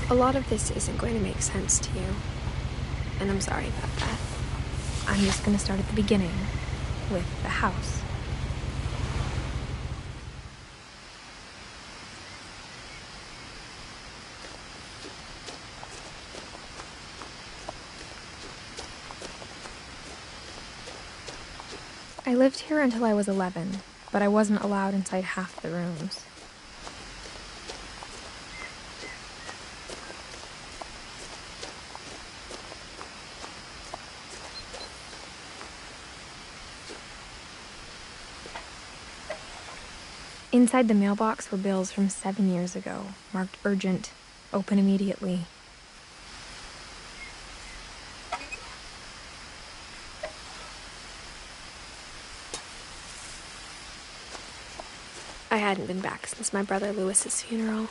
A lot of this isn't going to make sense to you, and I'm sorry about that. I'm just going to start at the beginning, with the house. I lived here until I was 11, but I wasn't allowed inside half the rooms. Inside the mailbox were bills from 7 years ago, marked urgent, open immediately. I hadn't been back since my brother Lewis's funeral.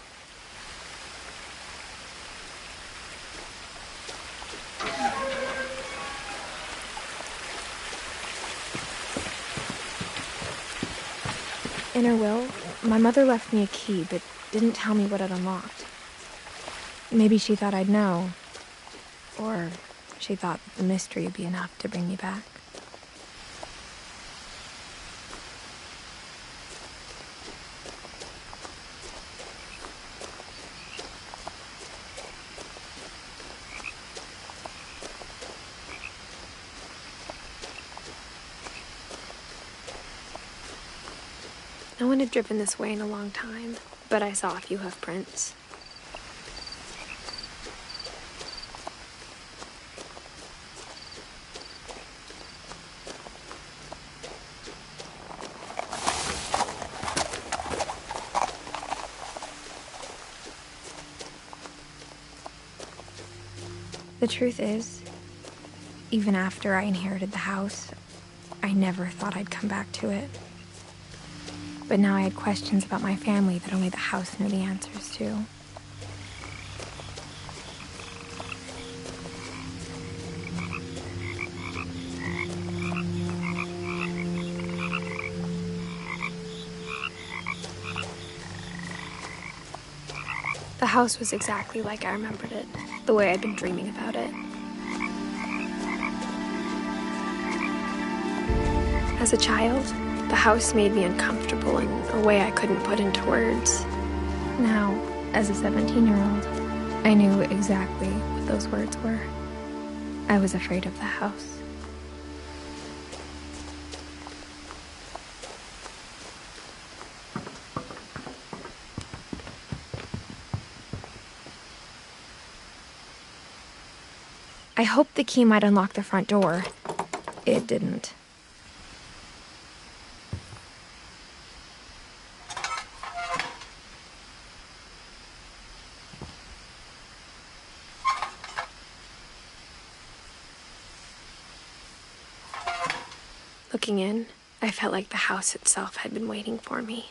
In her will, my mother left me a key, but didn't tell me what it unlocked. Maybe she thought I'd know. Or she thought the mystery would be enough to bring me back. No one had driven this way in a long time, but I saw a few hoof prints. The truth is, even after I inherited the house, I never thought I'd come back to it. But now I had questions about my family that only the house knew the answers to. The house was exactly like I remembered it, the way I'd been dreaming about it. As a child, the house made me uncomfortable in a way I couldn't put into words. Now, as a 17-year-old, I knew exactly what those words were. I was afraid of the house. I hoped the key might unlock the front door. It didn't. Looking in, I felt like the house itself had been waiting for me.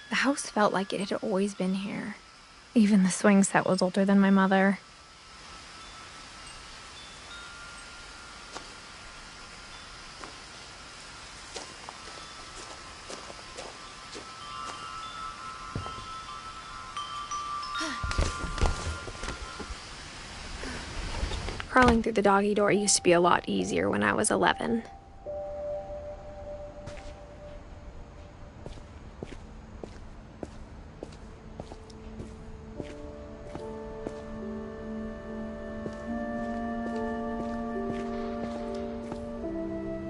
The house felt like it had always been here. Even the swing set was older than my mother. Crawling through the doggy door used to be a lot easier when I was 11.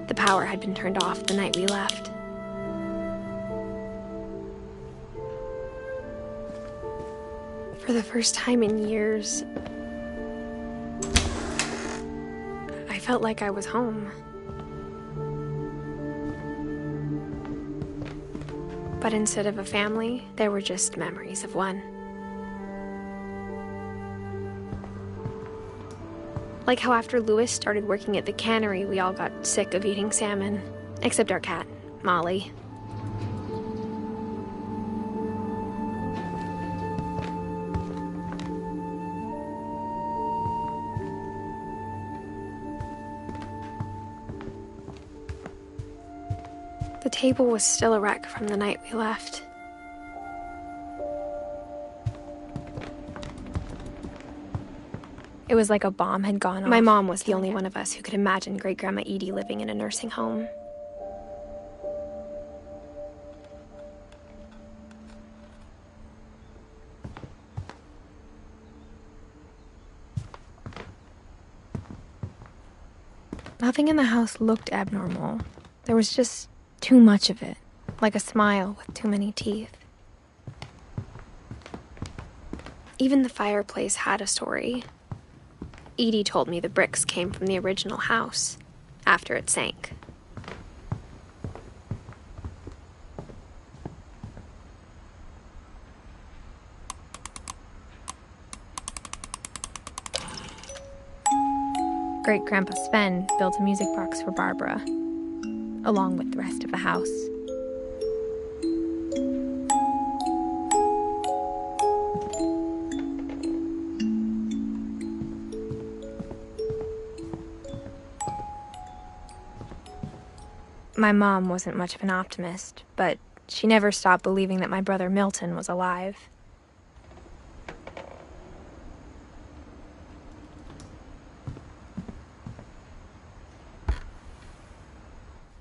The power had been turned off the night we left. For the first time in years, I felt like I was home. But instead of a family, there were just memories of one. Like how after Louis started working at the cannery, we all got sick of eating salmon. Except our cat, Molly. The table was still a wreck from the night we left. It was like a bomb had gone off. My mom was the only one of us who could imagine Great-Grandma Edie living in a nursing home. Nothing in the house looked abnormal. There was just too much of it, like a smile with too many teeth. Even the fireplace had a story. Edie told me the bricks came from the original house, after it sank. Great-Grandpa Sven built a music box for Barbara, along with the rest of the house. My mom wasn't much of an optimist, but she never stopped believing that my brother Milton was alive.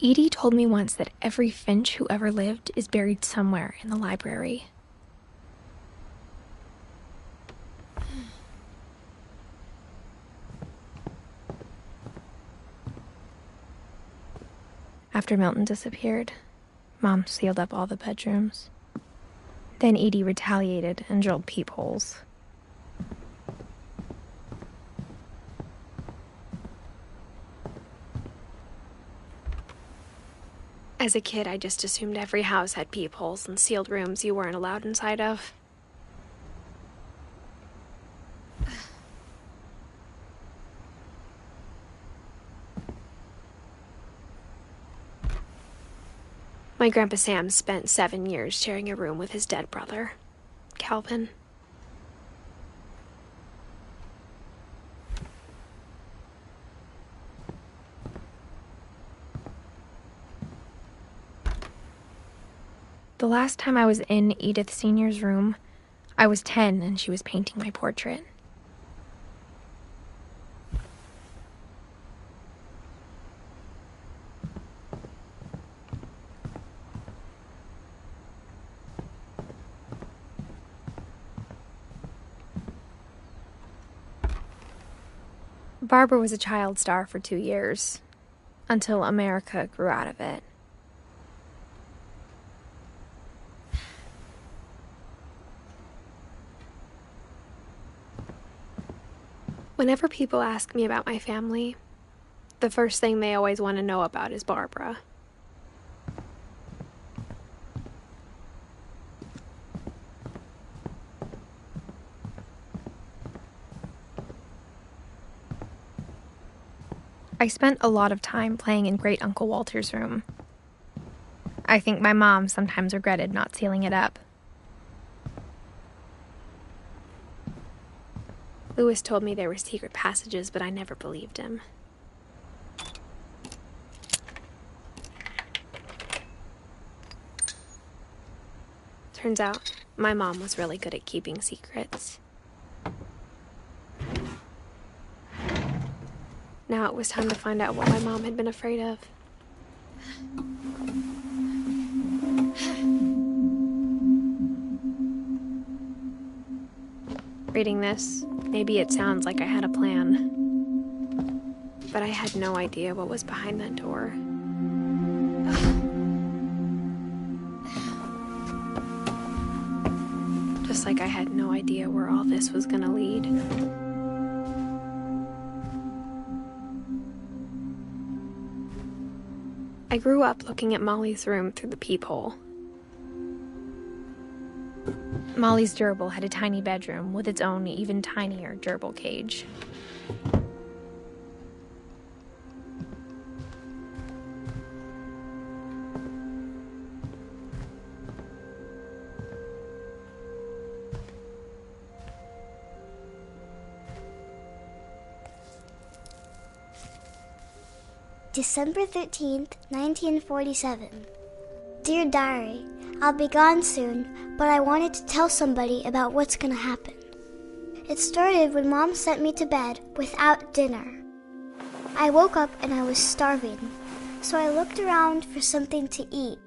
Edie told me once that every Finch who ever lived is buried somewhere in the library. After Milton disappeared, Mom sealed up all the bedrooms. Then Edie retaliated and drilled peepholes. As a kid, I just assumed every house had peepholes and sealed rooms you weren't allowed inside of. My Grandpa Sam spent 7 years sharing a room with his dead brother, Calvin. The last time I was in Edith Sr.'s room, I was 10 and she was painting my portrait. Barbara was a child star for 2 years, until America grew out of it. Whenever people ask me about my family, the first thing they always want to know about is Barbara. I spent a lot of time playing in Great Uncle Walter's room. I think my mom sometimes regretted not sealing it up. Louis told me there were secret passages, but I never believed him. Turns out, my mom was really good at keeping secrets. Now it was time to find out what my mom had been afraid of. Reading this, maybe it sounds like I had a plan. But I had no idea what was behind that door. Just like I had no idea where all this was gonna lead. I grew up looking at Molly's room through the peephole. Molly's gerbil had a tiny bedroom with its own even tinier gerbil cage. December 13th, 1947. Dear Diary, I'll be gone soon, but I wanted to tell somebody about what's gonna happen. It started when Mom sent me to bed without dinner. I woke up and I was starving, so I looked around for something to eat.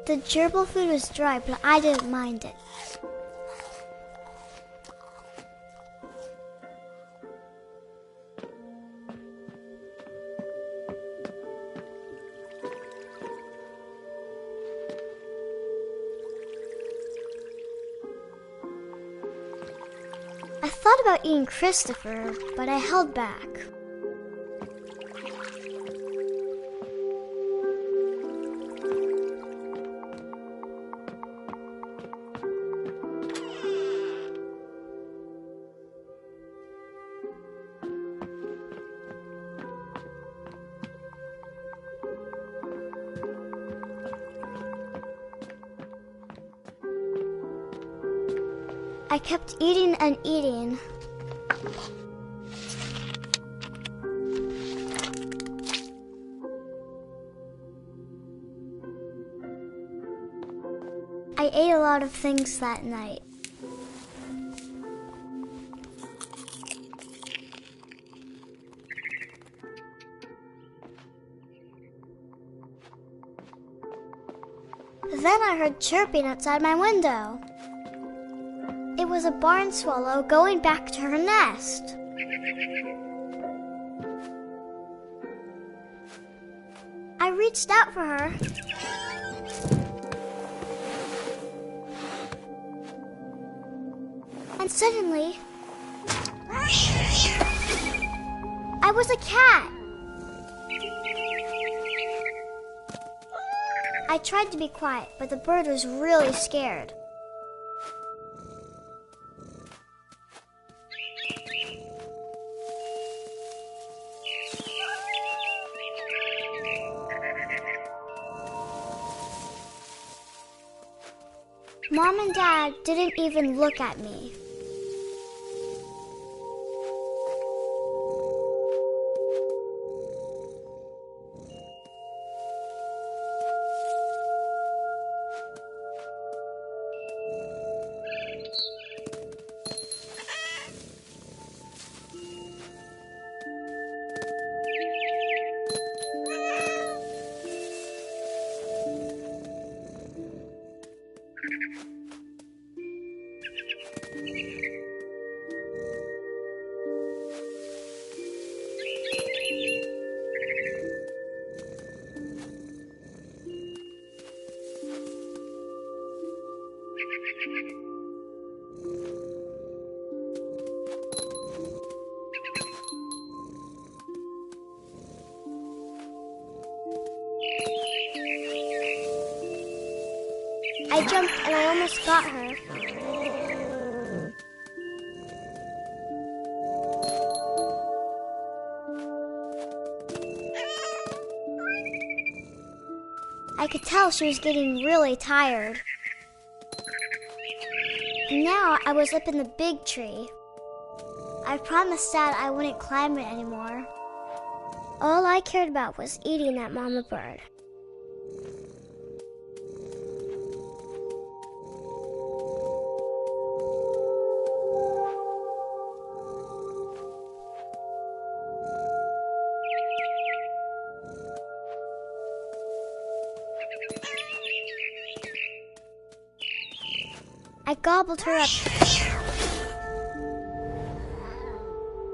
The gerbil food was dry, but I didn't mind it. I thought about eating Christopher, but I held back. I kept eating and eating. I ate a lot of things that night. Then I heard chirping outside my window. It was a barn swallow going back to her nest. I reached out for her. And suddenly, I was a cat. I tried to be quiet, but the bird was really scared. Mom and Dad didn't even look at me. I jumped and I almost got her. I could tell she was getting really tired. And now I was up in the big tree. I promised Dad I wouldn't climb it anymore. All I cared about was eating that mama bird. I gobbled her up.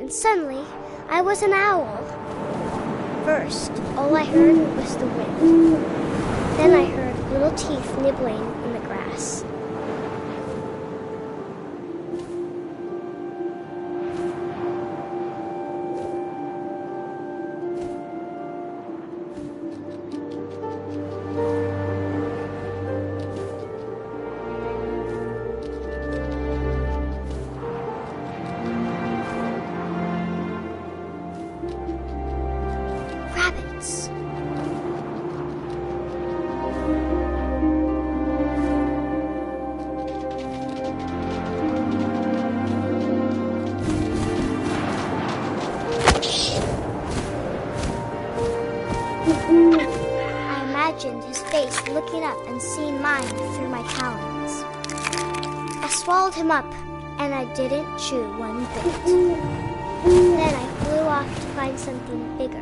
And suddenly, I was an owl. First, all I heard was the wind. Then I heard little teeth nibbling in the grass. Rabbits. I imagined his face looking up and seeing mine through my talons. I swallowed him up, and I didn't chew one bit. Then I flew off to find something bigger.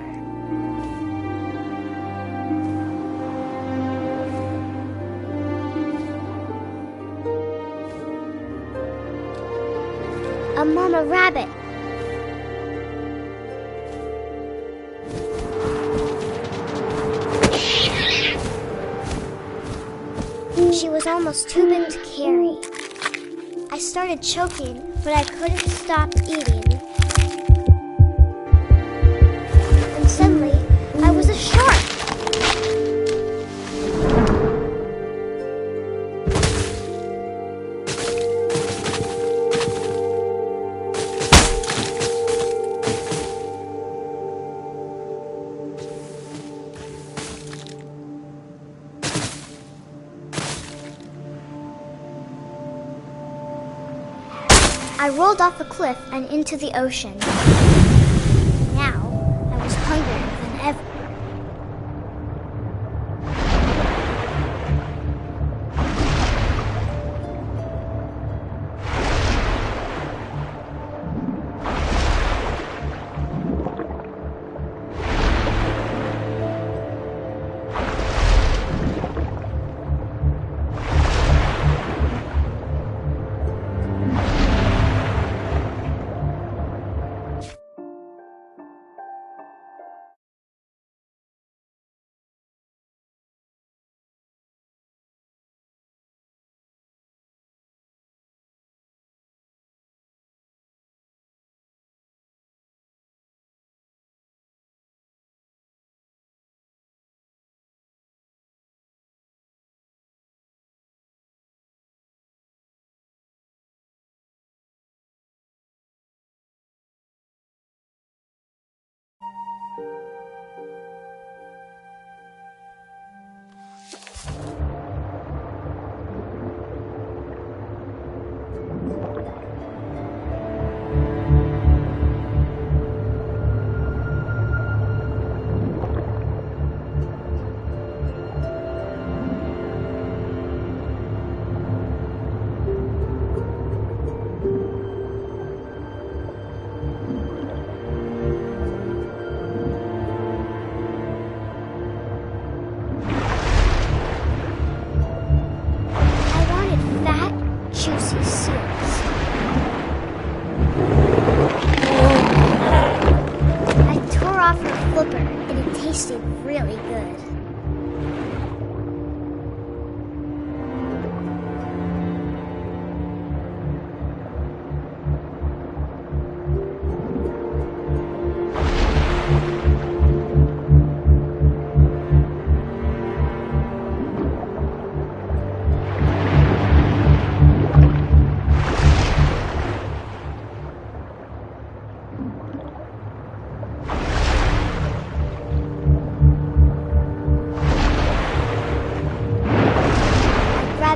A mama rabbit. She was almost too big to carry. I started choking, but I couldn't stop eating. And suddenly, I was a shark. I rolled off a cliff and into the ocean. Now, I was hungrier than ever. Tasted really good.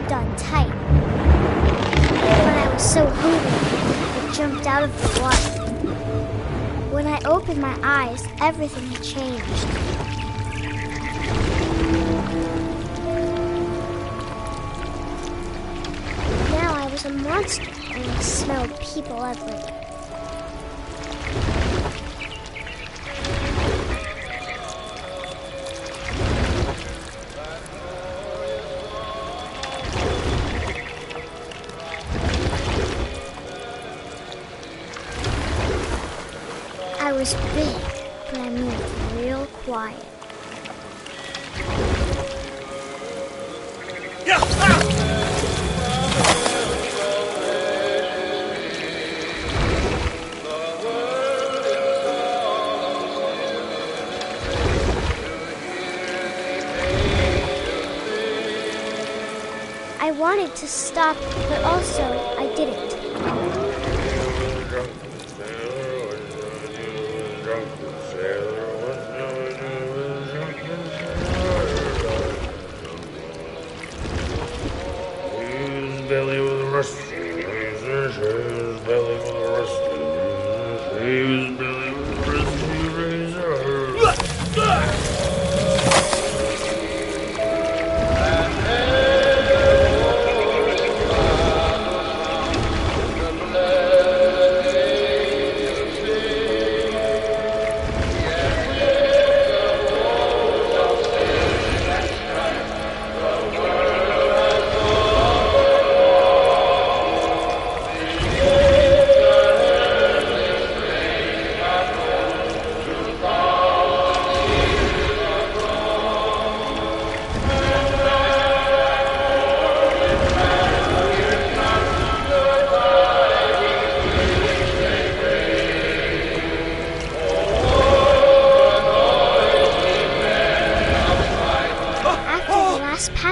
On tight. When I was so hungry, I jumped out of the water. When I opened my eyes, everything had changed. Now I was a monster, and I smelled people everywhere. I was big, but I moved real quiet. I wanted to stop, but also I didn't. Belly with a rusty razor, belly with a rusty razor, belly with a rusty razor.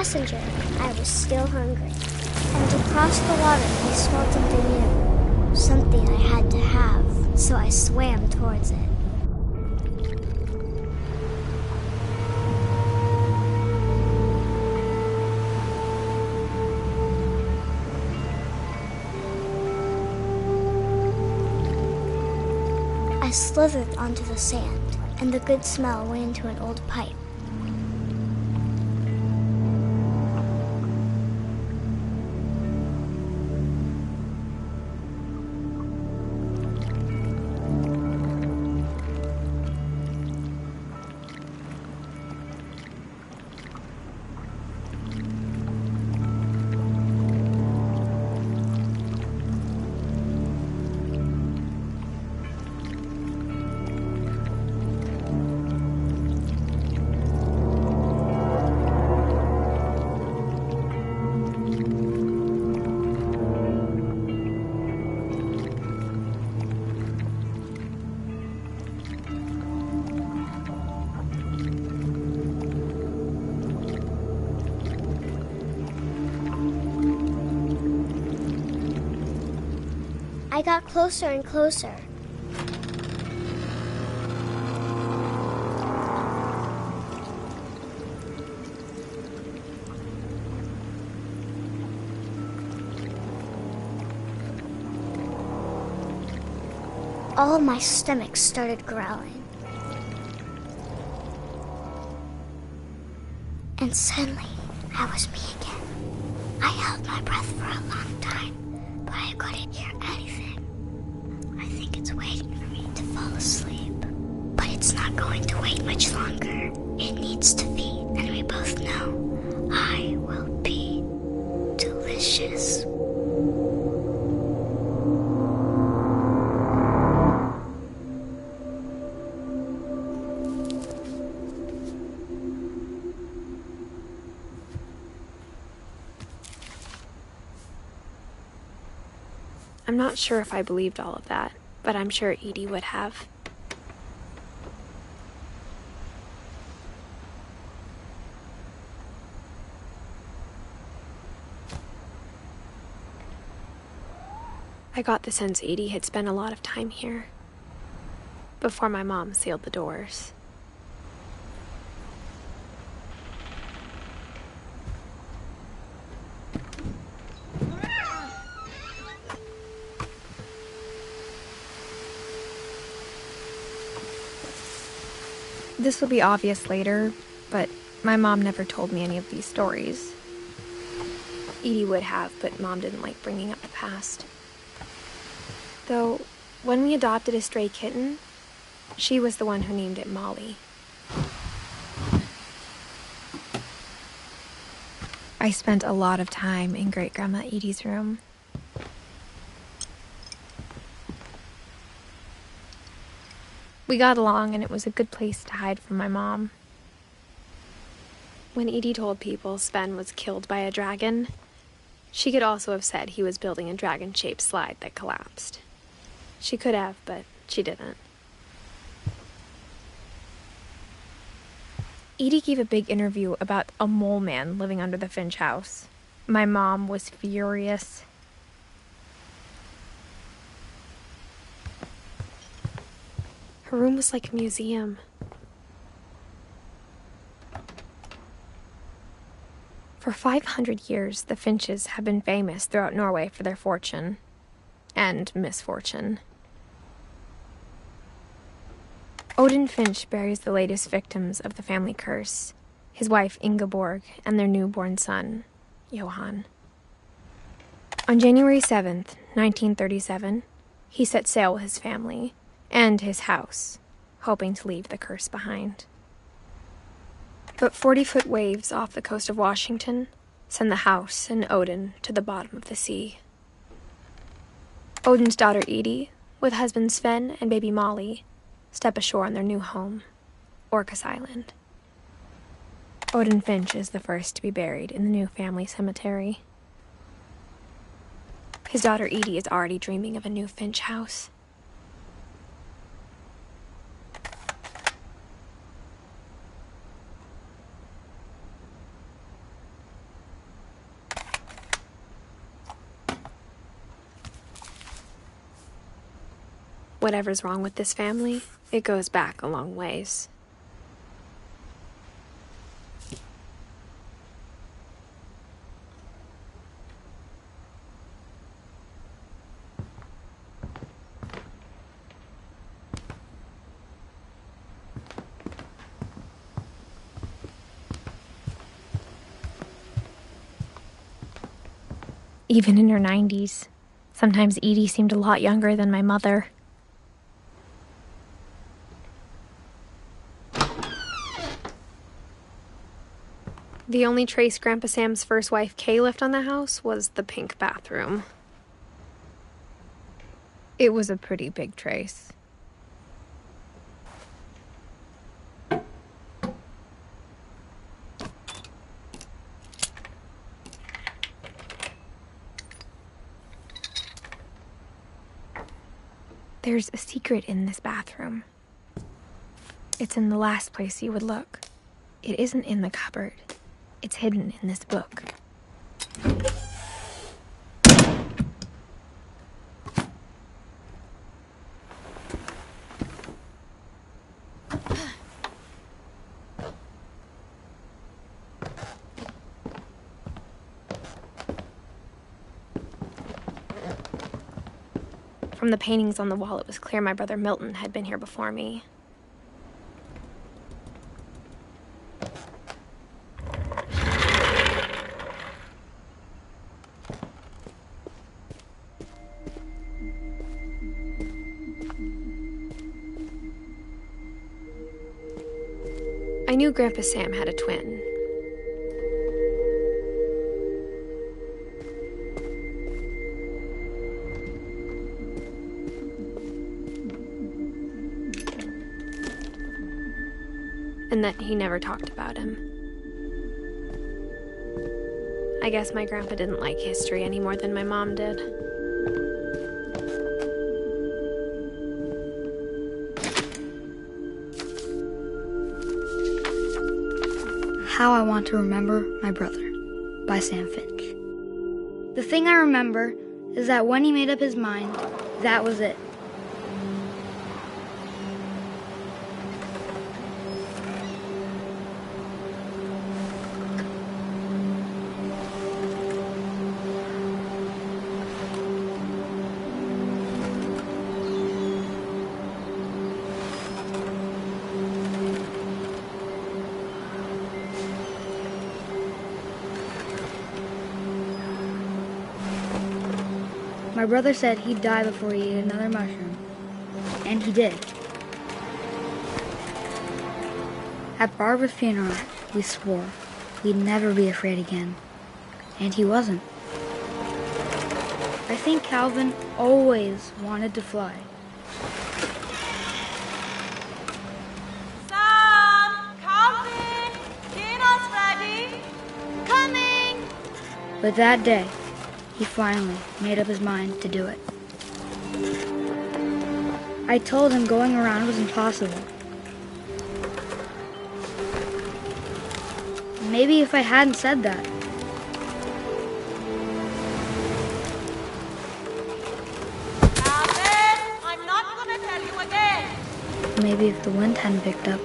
passenger, I was still hungry. And across the water, I smelled something new. Something I had to have, so I swam towards it. I slithered onto the sand, and the good smell went into an old pipe. I got closer and closer. All of my stomach started growling. And suddenly, I was me again. I held my breath for a long time, but I couldn't hear anything. I think it's waiting for me to fall asleep. But it's not going to wait much longer. It needs to feed, and we both know I will be delicious. I'm not sure if I believed all of that, but I'm sure Edie would have. I got the sense Edie had spent a lot of time here, before my mom sealed the doors. This will be obvious later, but my mom never told me any of these stories. Edie would have, but Mom didn't like bringing up the past. Though, when we adopted a stray kitten, she was the one who named it Molly. I spent a lot of time in Great-Grandma Edie's room. We got along, and it was a good place to hide from my mom. When Edie told people Sven was killed by a dragon, she could also have said he was building a dragon-shaped slide that collapsed. She could have, but she didn't. Edie gave a big interview about a mole man living under the Finch house. My mom was furious. Her room was like a museum. For 500 years, the Finches have been famous throughout Norway for their fortune and misfortune. Odin Finch buries the latest victims of the family curse, his wife Ingeborg and their newborn son, Johan. On January 7th, 1937, he set sail with his family and his house, hoping to leave the curse behind. But 40-foot waves off the coast of Washington send the house and Odin to the bottom of the sea. Odin's daughter Edie, with husband Sven and baby Molly, step ashore on their new home, Orcas Island. Odin Finch is the first to be buried in the new family cemetery. His daughter Edie is already dreaming of a new Finch house. Whatever's wrong with this family, it goes back a long ways. Even in her 90s, sometimes Edie seemed a lot younger than my mother. The only trace Grandpa Sam's first wife, Kay, left on the house was the pink bathroom. It was a pretty big trace. There's a secret in this bathroom. It's in the last place you would look. It isn't in the cupboard. It's hidden in this book. From the paintings on the wall, it was clear my brother Milton had been here before me. I knew Grandpa Sam had a twin. And that he never talked about him. I guess my grandpa didn't like history any more than my mom did. How I Want to Remember My Brother by Sam Finch. The thing I remember is that when he made up his mind, that was it. My brother said he'd die before he ate another mushroom. And he did. At Barbara's funeral, we swore we'd never be afraid again. And he wasn't. I think Calvin always wanted to fly. Sam! Calvin! Dinner's ready! Coming! But that day, he finally made up his mind to do it. I told him going around was impossible. Maybe if I hadn't said that. Calvin! I'm not gonna tell you again! Maybe if the wind hadn't picked up.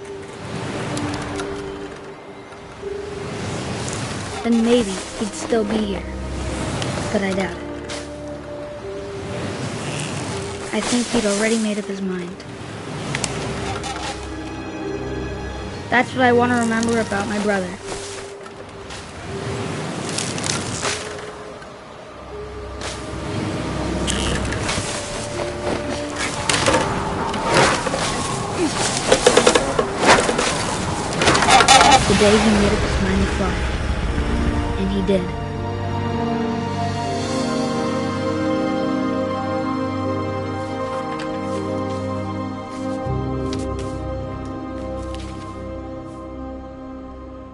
Then maybe he'd still be here. But I doubt it. I think he'd already made up his mind. That's what I want to remember about my brother. The day he made up his mind to fly. And he did.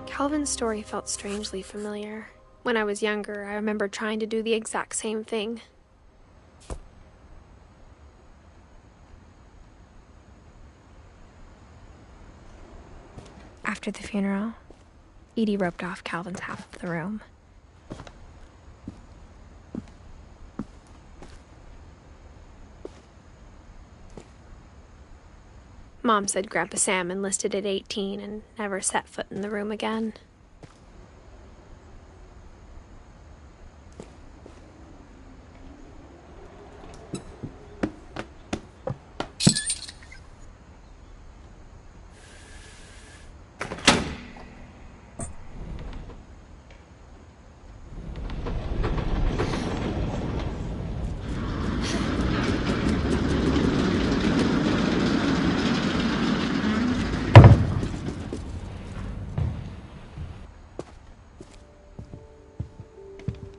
Calvin's story felt strangely familiar. When I was younger, I remember trying to do the exact same thing. After the funeral, Edie roped off Calvin's half of the room. Mom said Grandpa Sam enlisted at 18 and never set foot in the room again.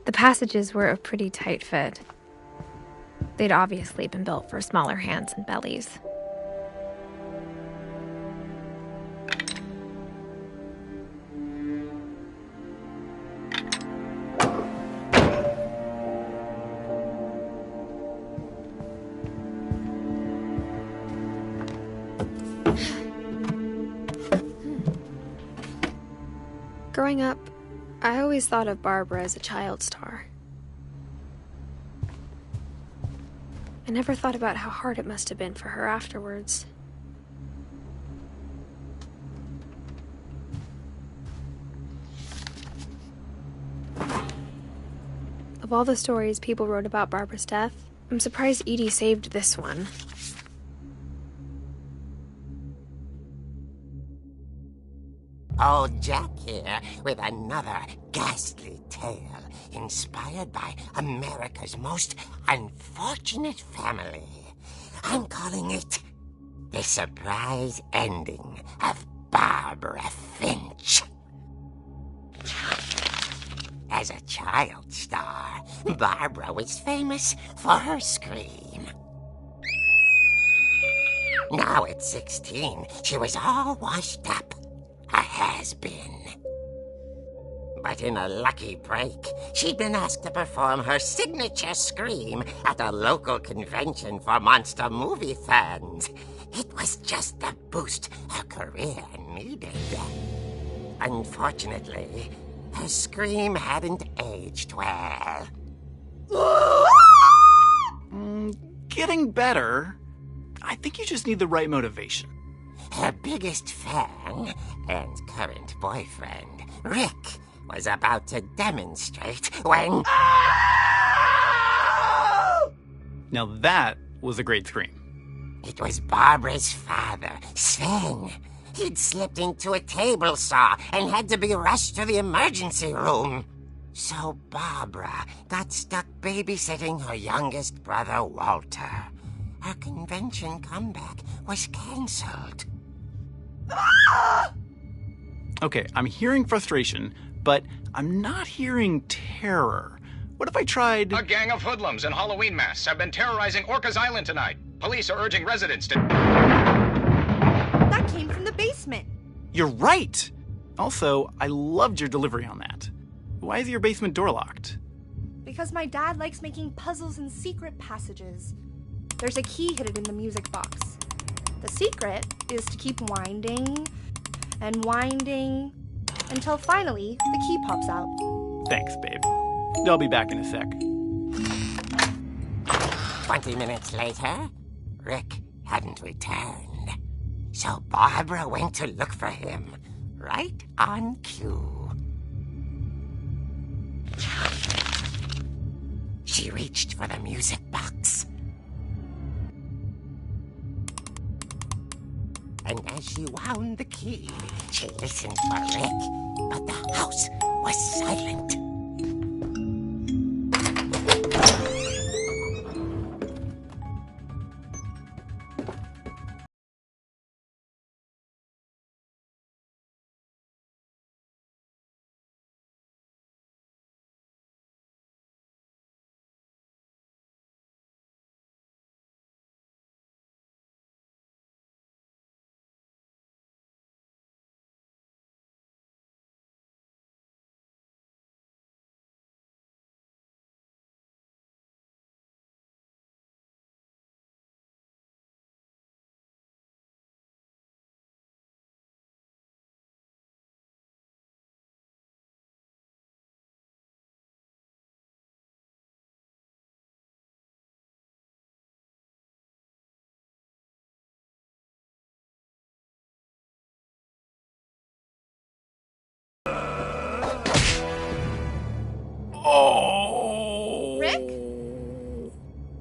The passages were a pretty tight fit. They'd obviously been built for smaller hands and bellies. Growing up, I always thought of Barbara as a child star. I never thought about how hard it must have been for her afterwards. Of all the stories people wrote about Barbara's death, I'm surprised Edie saved this one. Old Jack here with another ghastly tale inspired by America's most unfortunate family. I'm calling it The Surprise Ending of Barbara Finch. As a child star, Barbara was famous for her scream. Now at 16, she was all washed up. A has-been. But in a lucky break, she'd been asked to perform her signature scream at a local convention for monster movie fans. It was just the boost her career needed. Unfortunately, her scream hadn't aged well. Getting better. I think you just need the right motivation. Her biggest fan and current boyfriend, Rick, was about to demonstrate when... Now that was a great scream. It was Barbara's father, Sven. He'd slipped into a table saw and had to be rushed to the emergency room. So Barbara got stuck babysitting her youngest brother, Walter. Her convention comeback was cancelled. Okay, I'm hearing frustration, but I'm not hearing terror. What if I tried... A gang of hoodlums in Halloween masks have been terrorizing Orcas Island tonight. Police are urging residents to... That came from the basement. You're right! Also, I loved your delivery on that. Why is your basement door locked? Because my dad likes making puzzles and secret passages. There's a key hidden in the music box. The secret is to keep winding and winding until finally the key pops out. Thanks, babe. I'll be back in a sec. 20 minutes later, Rick hadn't returned. So Barbara went to look for him, right on cue. She reached for the music box. And as she wound the key, she listened for Rick, but the house was silent. Oh! Rick?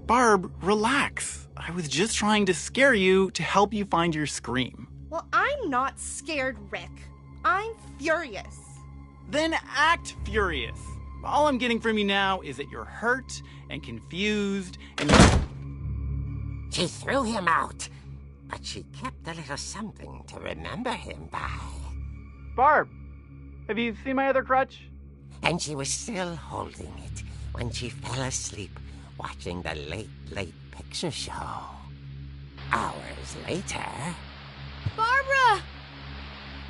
Barb, relax. I was just trying to scare you to help you find your scream. Well, I'm not scared, Rick. I'm furious. Then act furious. All I'm getting from you now is that you're hurt and confused and She threw him out, but she kept a little something to remember him by. Barb, have you seen my other crutch? And she was still holding it when she fell asleep watching the late picture show. Hours later... Barbara!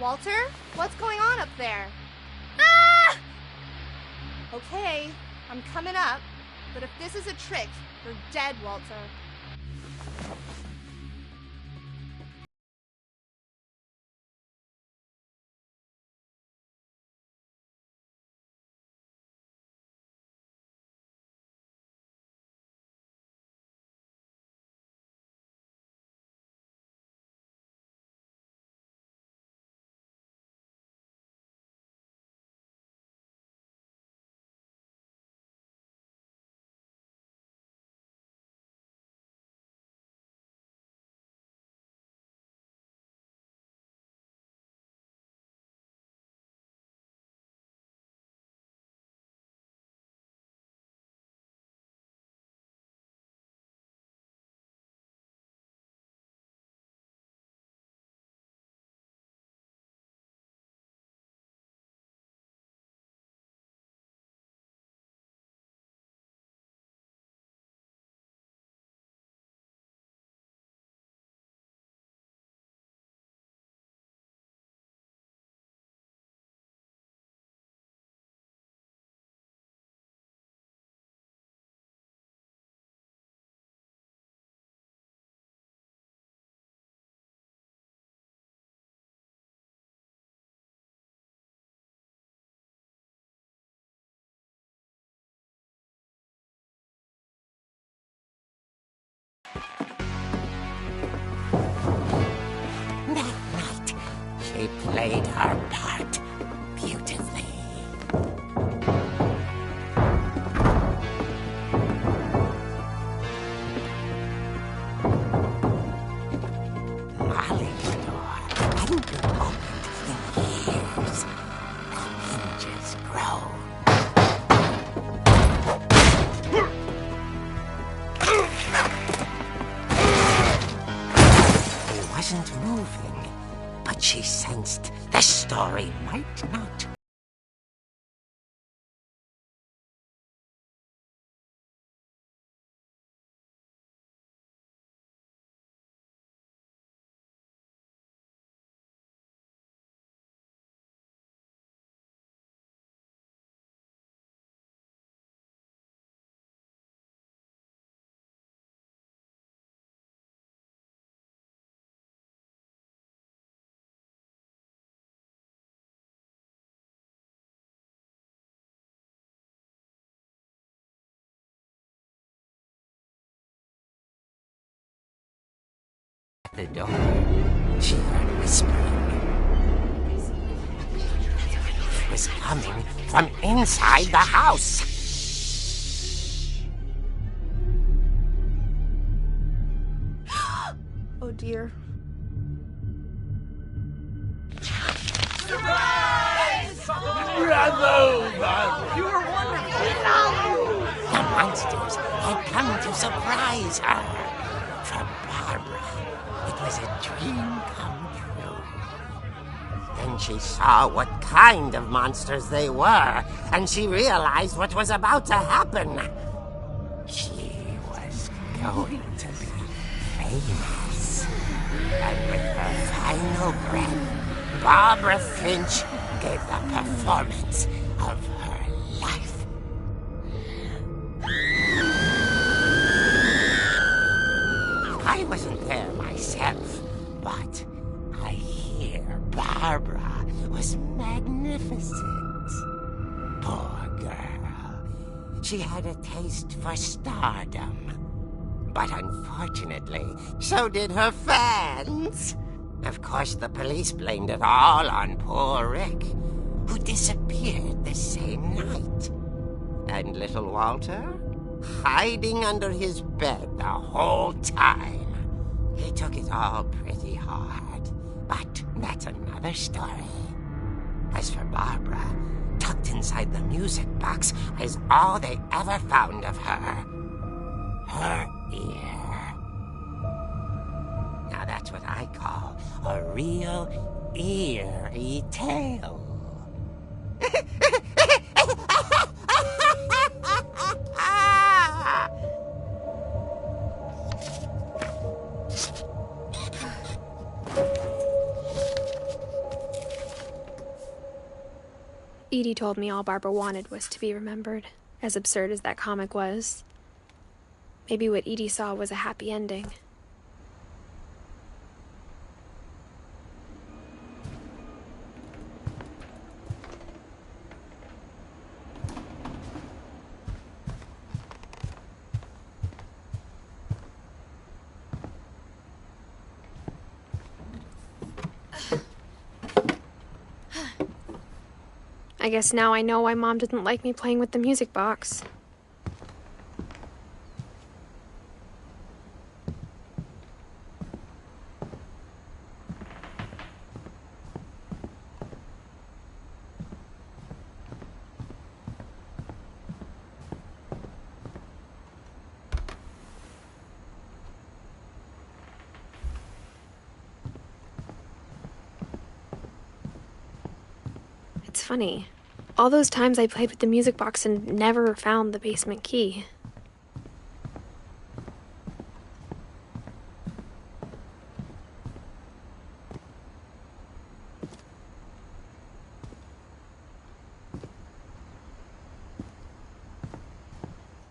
Walter, what's going on up there? Ah! Okay, I'm coming up, but if this is a trick, you're dead, Walter. That night, she played her part beautifully. Molly's door hadn't been opened in years. The hinges groaned. He wasn't moving, but she sensed the story might not. At the door, she heard whispering. It was coming from inside the house. Oh dear. The monsters had come to surprise her. For Barbara, it was a dream come true. Then she saw what kind of monsters they were, and she realized what was about to happen. She was going to be famous. And with her final breath, Barbara Finch gave the performance of her life. I wasn't there myself, but I hear Barbara was magnificent. Poor girl. She had a taste for stardom. But unfortunately, so did her fans. Of course, the police blamed it all on poor Rick, who disappeared the same night. And little Walter? Hiding under his bed the whole time. He took it all pretty hard, but that's another story. As for Barbara, tucked inside the music box is all they ever found of her. Her ear. Now that's what I call a real eerie tale. Edie told me all Barbara wanted was to be remembered, as absurd as that comic was. Maybe what Edie saw was a happy ending. I guess now I know why Mom didn't like me playing with the music box. It's funny. All those times I played with the music box and never found the basement key.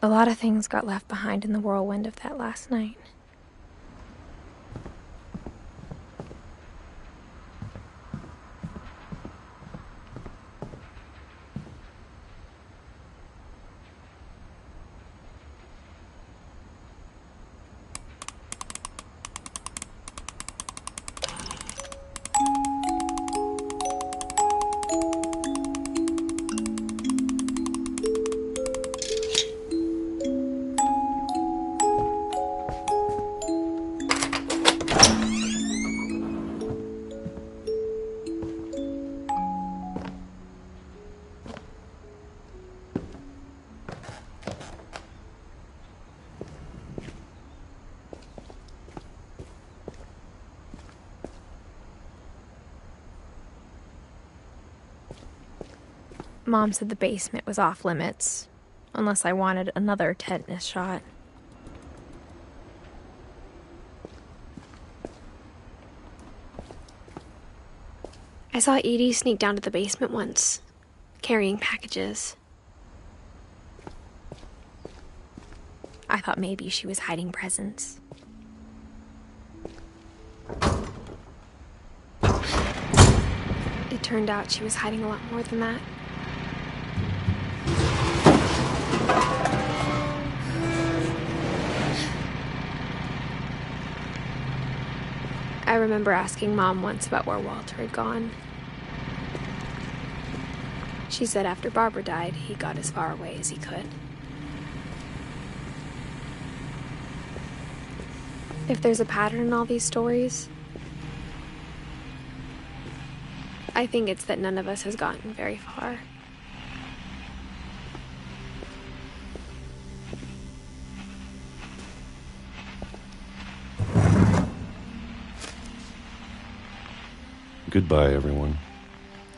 A lot of things got left behind in the whirlwind of that last night. Mom said the basement was off limits, unless I wanted another tetanus shot. I saw Edie sneak down to the basement once, carrying packages. I thought maybe she was hiding presents. It turned out she was hiding a lot more than that. I remember asking Mom once about where Walter had gone. She said after Barbara died, he got as far away as he could. If there's a pattern in all these stories, I think it's that none of us has gotten very far. Goodbye, everyone.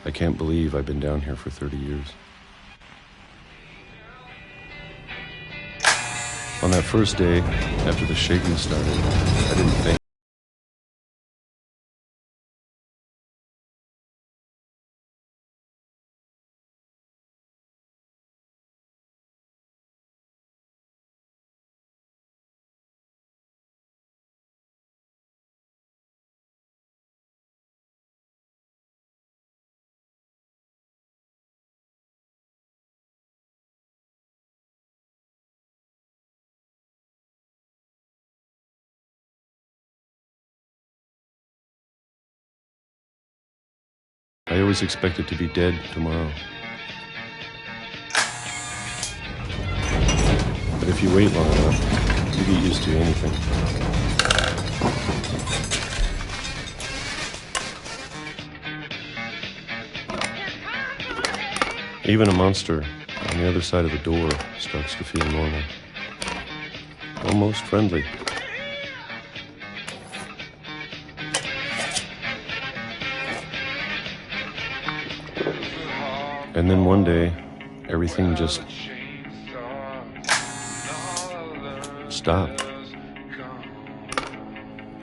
I can't believe I've been down here for 30 years. On that first day, after the shaking started, I didn't think. I always expected to be dead tomorrow. But if you wait long enough, you get used to anything. Even a monster on the other side of the door starts to feel normal. Almost friendly. And then one day, everything just stopped.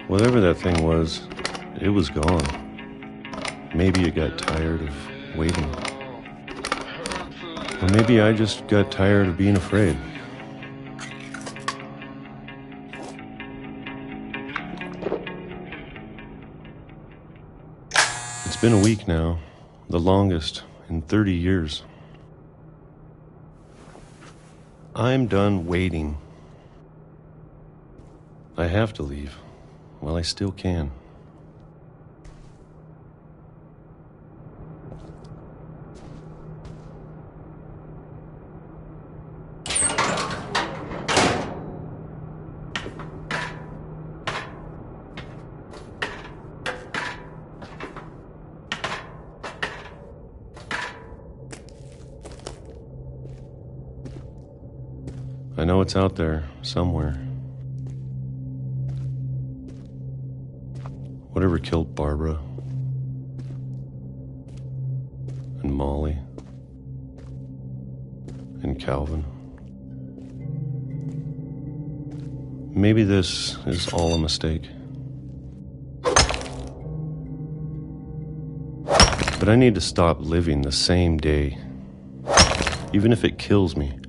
Whatever that thing was, it was gone. Maybe it got tired of waiting. Or maybe I just got tired of being afraid. It's been a week now, the longest in 30 years. I'm done waiting. I have to leave while I still can. I know it's out there somewhere. Whatever killed Barbara and Molly and Calvin. Maybe this is all a mistake. But I need to stop living the same day, even if it kills me.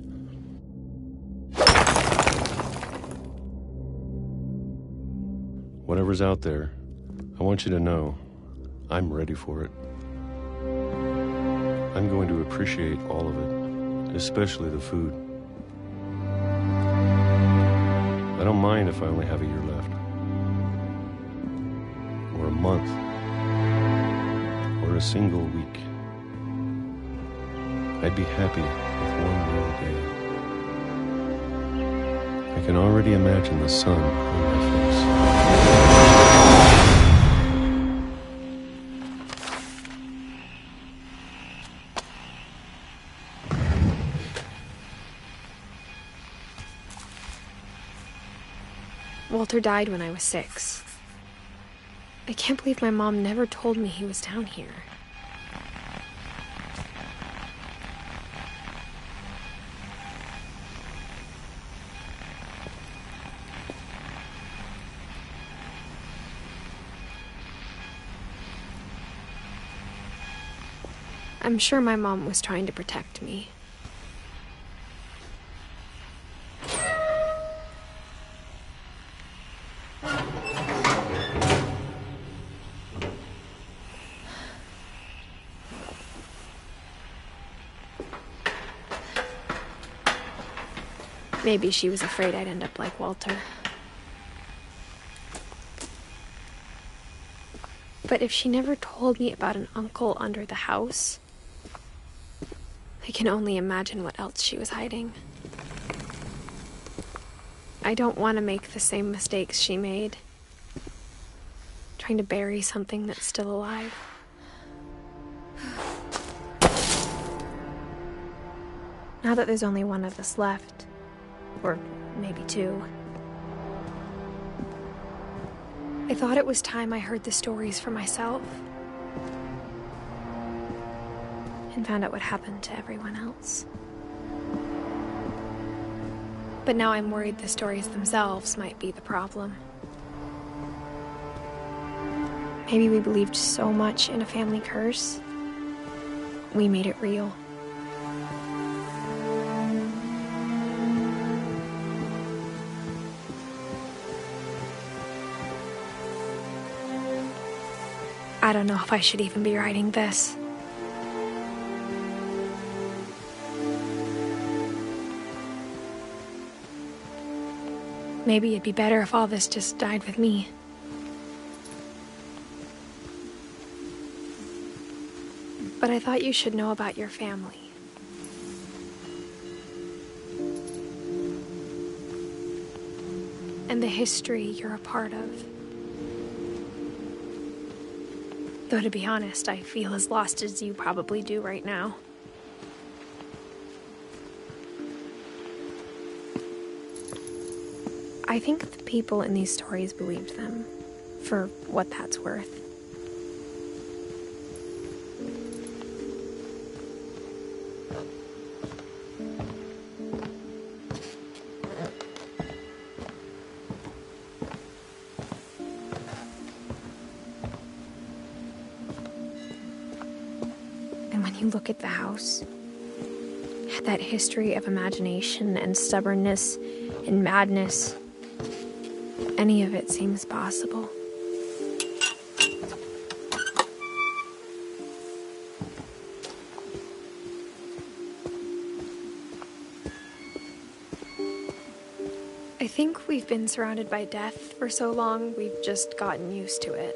Whatever's out there, I want you to know I'm ready for it. I'm going to appreciate all of it, especially the food. I don't mind if I only have a year left, or a month, or a single week. I'd be happy with one real day. I can already imagine the sun on my face. Walter died when I was 6. I can't believe my mom never told me he was down here. I'm sure my mom was trying to protect me. Maybe she was afraid I'd end up like Walter. But if she never told me about an uncle under the house, I can only imagine what else she was hiding. I don't want to make the same mistakes she made, trying to bury something that's still alive. Now that there's only one of us left, or maybe 2, I thought it was time I heard the stories for myself and found out what happened to everyone else. But now I'm worried the stories themselves might be the problem. Maybe we believed so much in a family curse, we made it real. I don't know if I should even be writing this. Maybe it'd be better if all this just died with me. But I thought you should know about your family. and the history you're a part of. Though to be honest, I feel as lost as you probably do right now. I think the people in these stories believed them, for what that's worth. And when you look at the house, that history of imagination and stubbornness and madness, any of it seems possible. I think we've been surrounded by death for so long, we've just gotten used to it.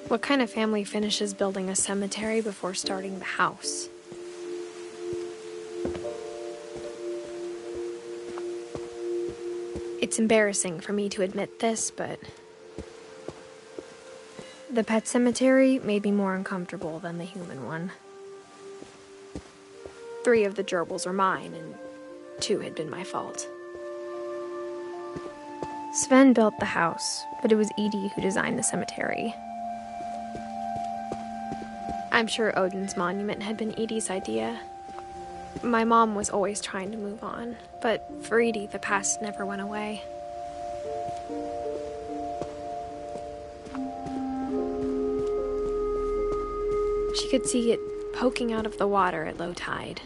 What kind of family finishes building a cemetery before starting the house? It's embarrassing for me to admit this, but the pet cemetery made me more uncomfortable than the human one. 3 of the gerbils are mine, and 2 had been my fault. Sven built the house, but it was Edie who designed the cemetery. I'm sure Odin's monument had been Edie's idea. My mom was always trying to move on, but for Edie, the past never went away. She could see it poking out of the water at low tide.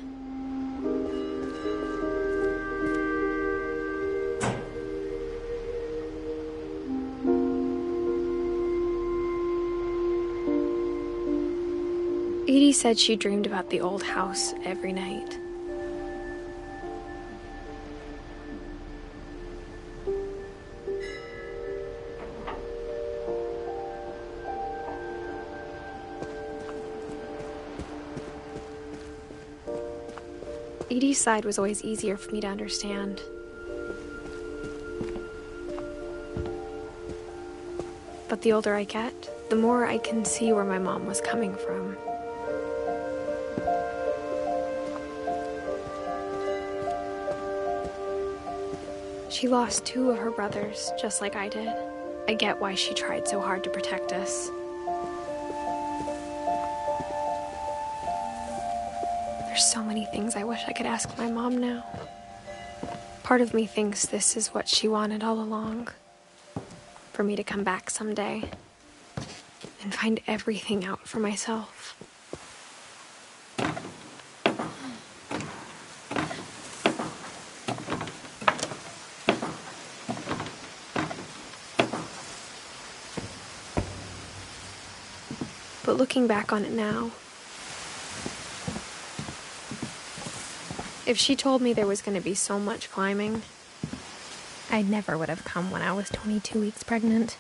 Edie said she dreamed about the old house every night. Edie's side was always easier for me to understand. But the older I get, the more I can see where my mom was coming from. She lost 2 of her brothers, just like I did. I get why she tried so hard to protect us. There's so many things I wish I could ask my mom now. Part of me thinks this is what she wanted all along. For me to come back someday and find everything out for myself. But looking back on it now, if she told me there was going to be so much climbing, I never would have come when I was 22 weeks pregnant.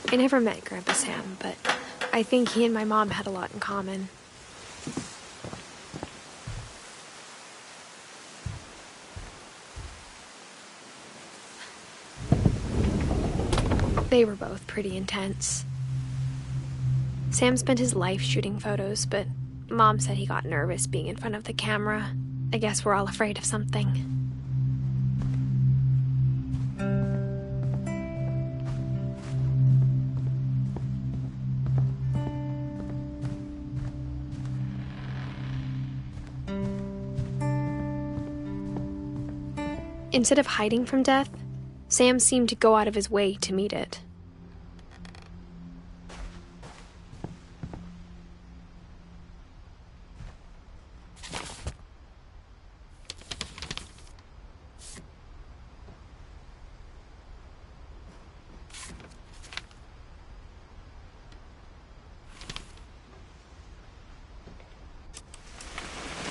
I never met Grandpa Sam, but I think he and my mom had a lot in common. They were both pretty intense. Sam spent his life shooting photos, but Mom said he got nervous being in front of the camera. I guess we're all afraid of something. Instead of hiding from death, Sam seemed to go out of his way to meet it.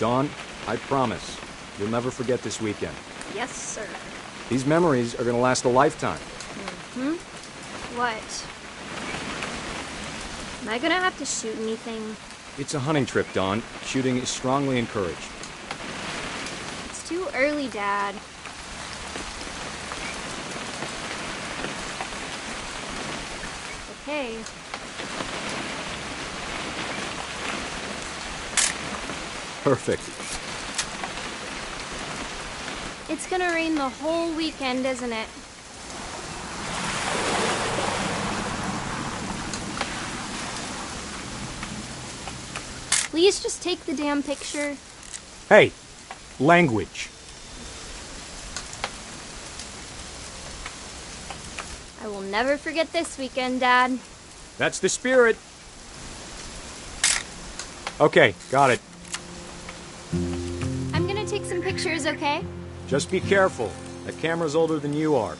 Dawn, I promise, you'll never forget this weekend. Yes, sir. These memories are gonna last a lifetime. What? Am I gonna have to shoot anything? It's a hunting trip, Dawn. Shooting is strongly encouraged. It's too early, Dad. Okay. Perfect. It's gonna rain the whole weekend, isn't it? Please just take the damn picture. Hey, language. I will never forget this weekend, Dad. That's the spirit. Okay, got it. I'm gonna take some pictures, okay? Just be careful. That camera's older than you are.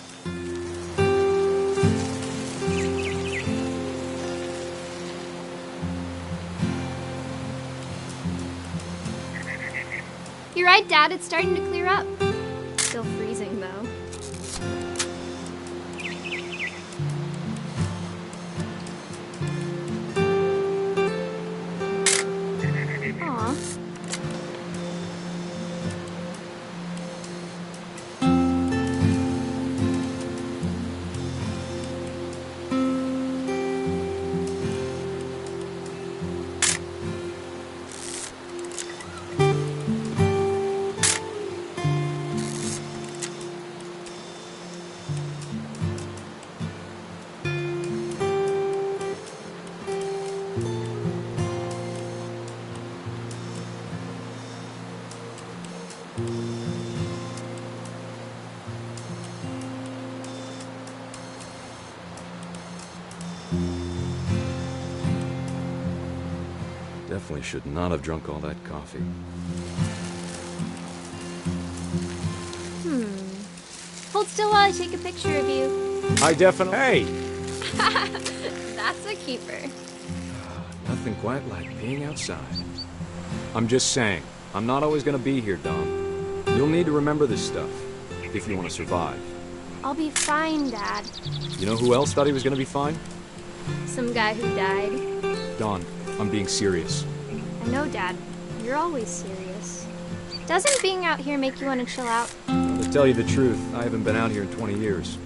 You're right, Dad. It's starting to clear up. Still freezing, though. Aw. Definitely should not have drunk all that coffee. Hold still while I take a picture of you. I definitely... Hey! That's a keeper. Nothing quite like being outside. I'm just saying, I'm not always gonna be here, Dom. You'll need to remember this stuff, if you want to survive. I'll be fine, Dad. You know who else thought he was gonna be fine? Some guy who died. Dawn, I'm being serious. I know, Dad. You're always serious. Doesn't being out here make you want to chill out? Well, to tell you the truth, I haven't been out here in 20 years.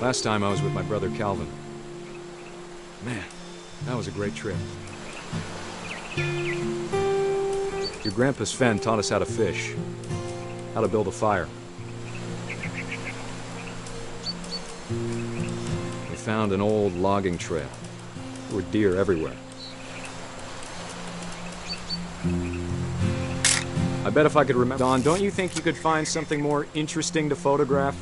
Last time I was with my brother Calvin. Man, that was a great trip. Your grandpa Sven taught us how to fish, how to build a fire. We found an old logging trail. There were deer everywhere. I bet if I could remember... Don, don't you think you could find something more interesting to photograph?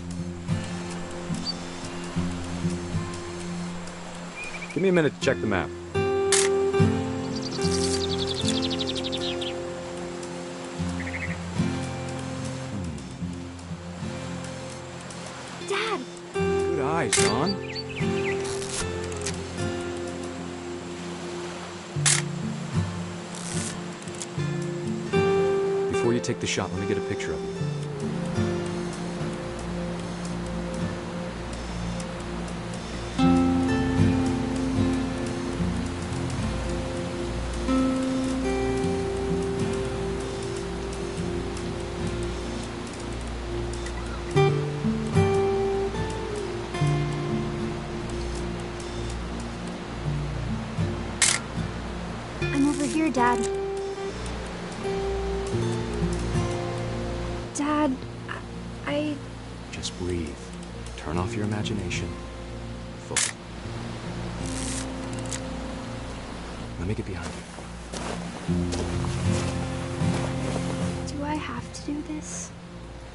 Give me a minute to check the map. Dad! Good eyes, Don. Before you take the shot, let me get a picture of you. I'm over here, Dad. Dad, I... Just breathe. Turn off your imagination. Focus. Let me get behind you. Do I have to do this?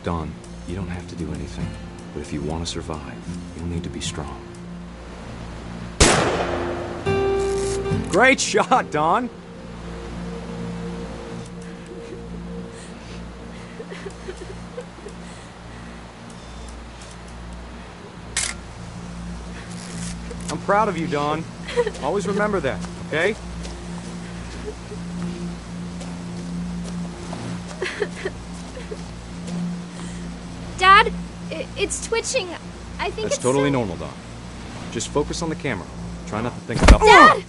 Dawn, you don't have to do anything. But if you want to survive, you'll need to be strong. Great shot, Dawn! proud of you, Dawn. Always remember that, okay? Dad, it's twitching. I think That's it's totally normal, Dawn. Just focus on the camera. Try not to think about... Dad!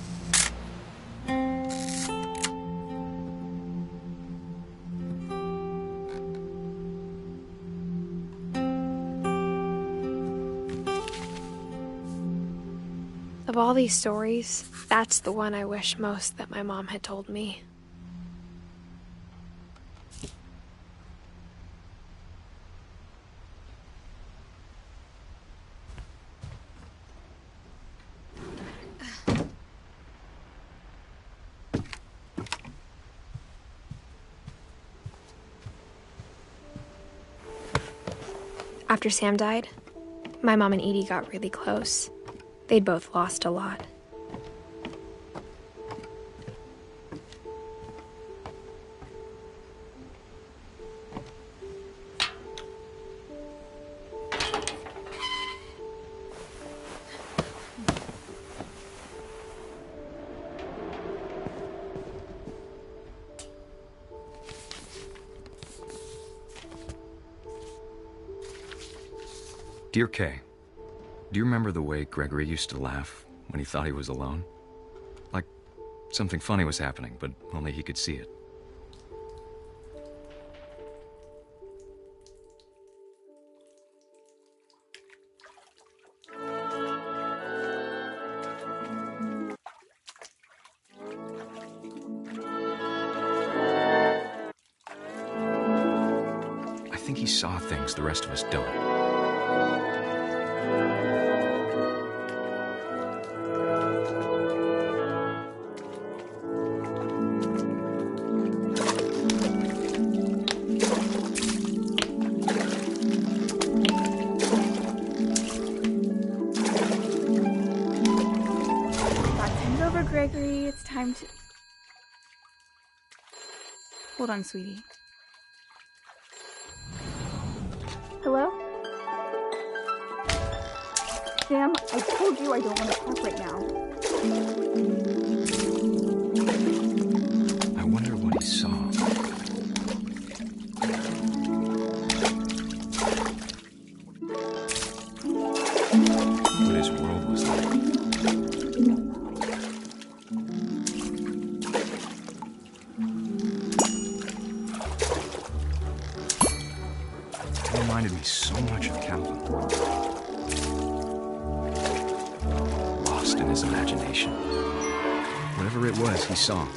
Of all these stories, that's the one I wish most that my mom had told me. After Sam died, my mom and Edie got really close. They'd both lost a lot. Dear Kay, do you remember the way Gregory used to laugh when he thought he was alone? Like something funny was happening, but only he could see it. I think he saw things the rest of us don't. Gregory, it's time to... Hold on, sweetie. Hello? Sam, I told you I don't want to talk right now. I wonder what he saw. What his world was like. Reminded me so much of Calvin. Lost in his imagination. Whatever it was, he saw.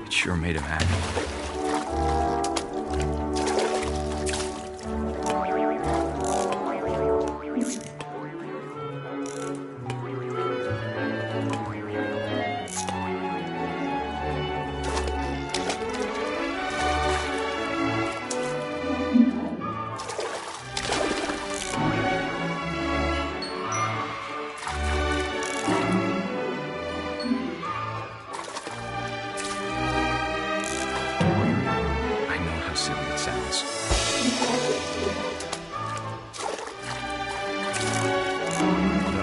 It sure made him happy.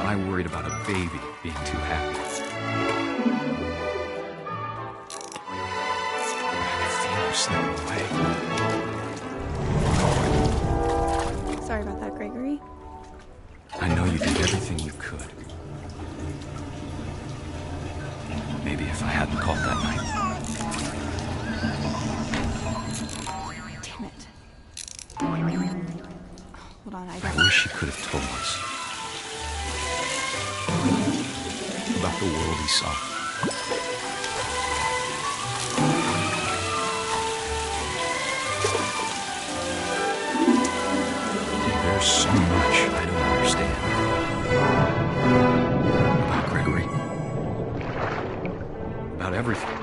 I worried about a baby being too happy. I feel him slipping away. Sorry about that, Gregory. I know you did everything you could. Maybe if I hadn't called that night. Damn it. Hold on, I wish he could have told us about the world he saw. There's so much I don't understand about Gregory, about everything.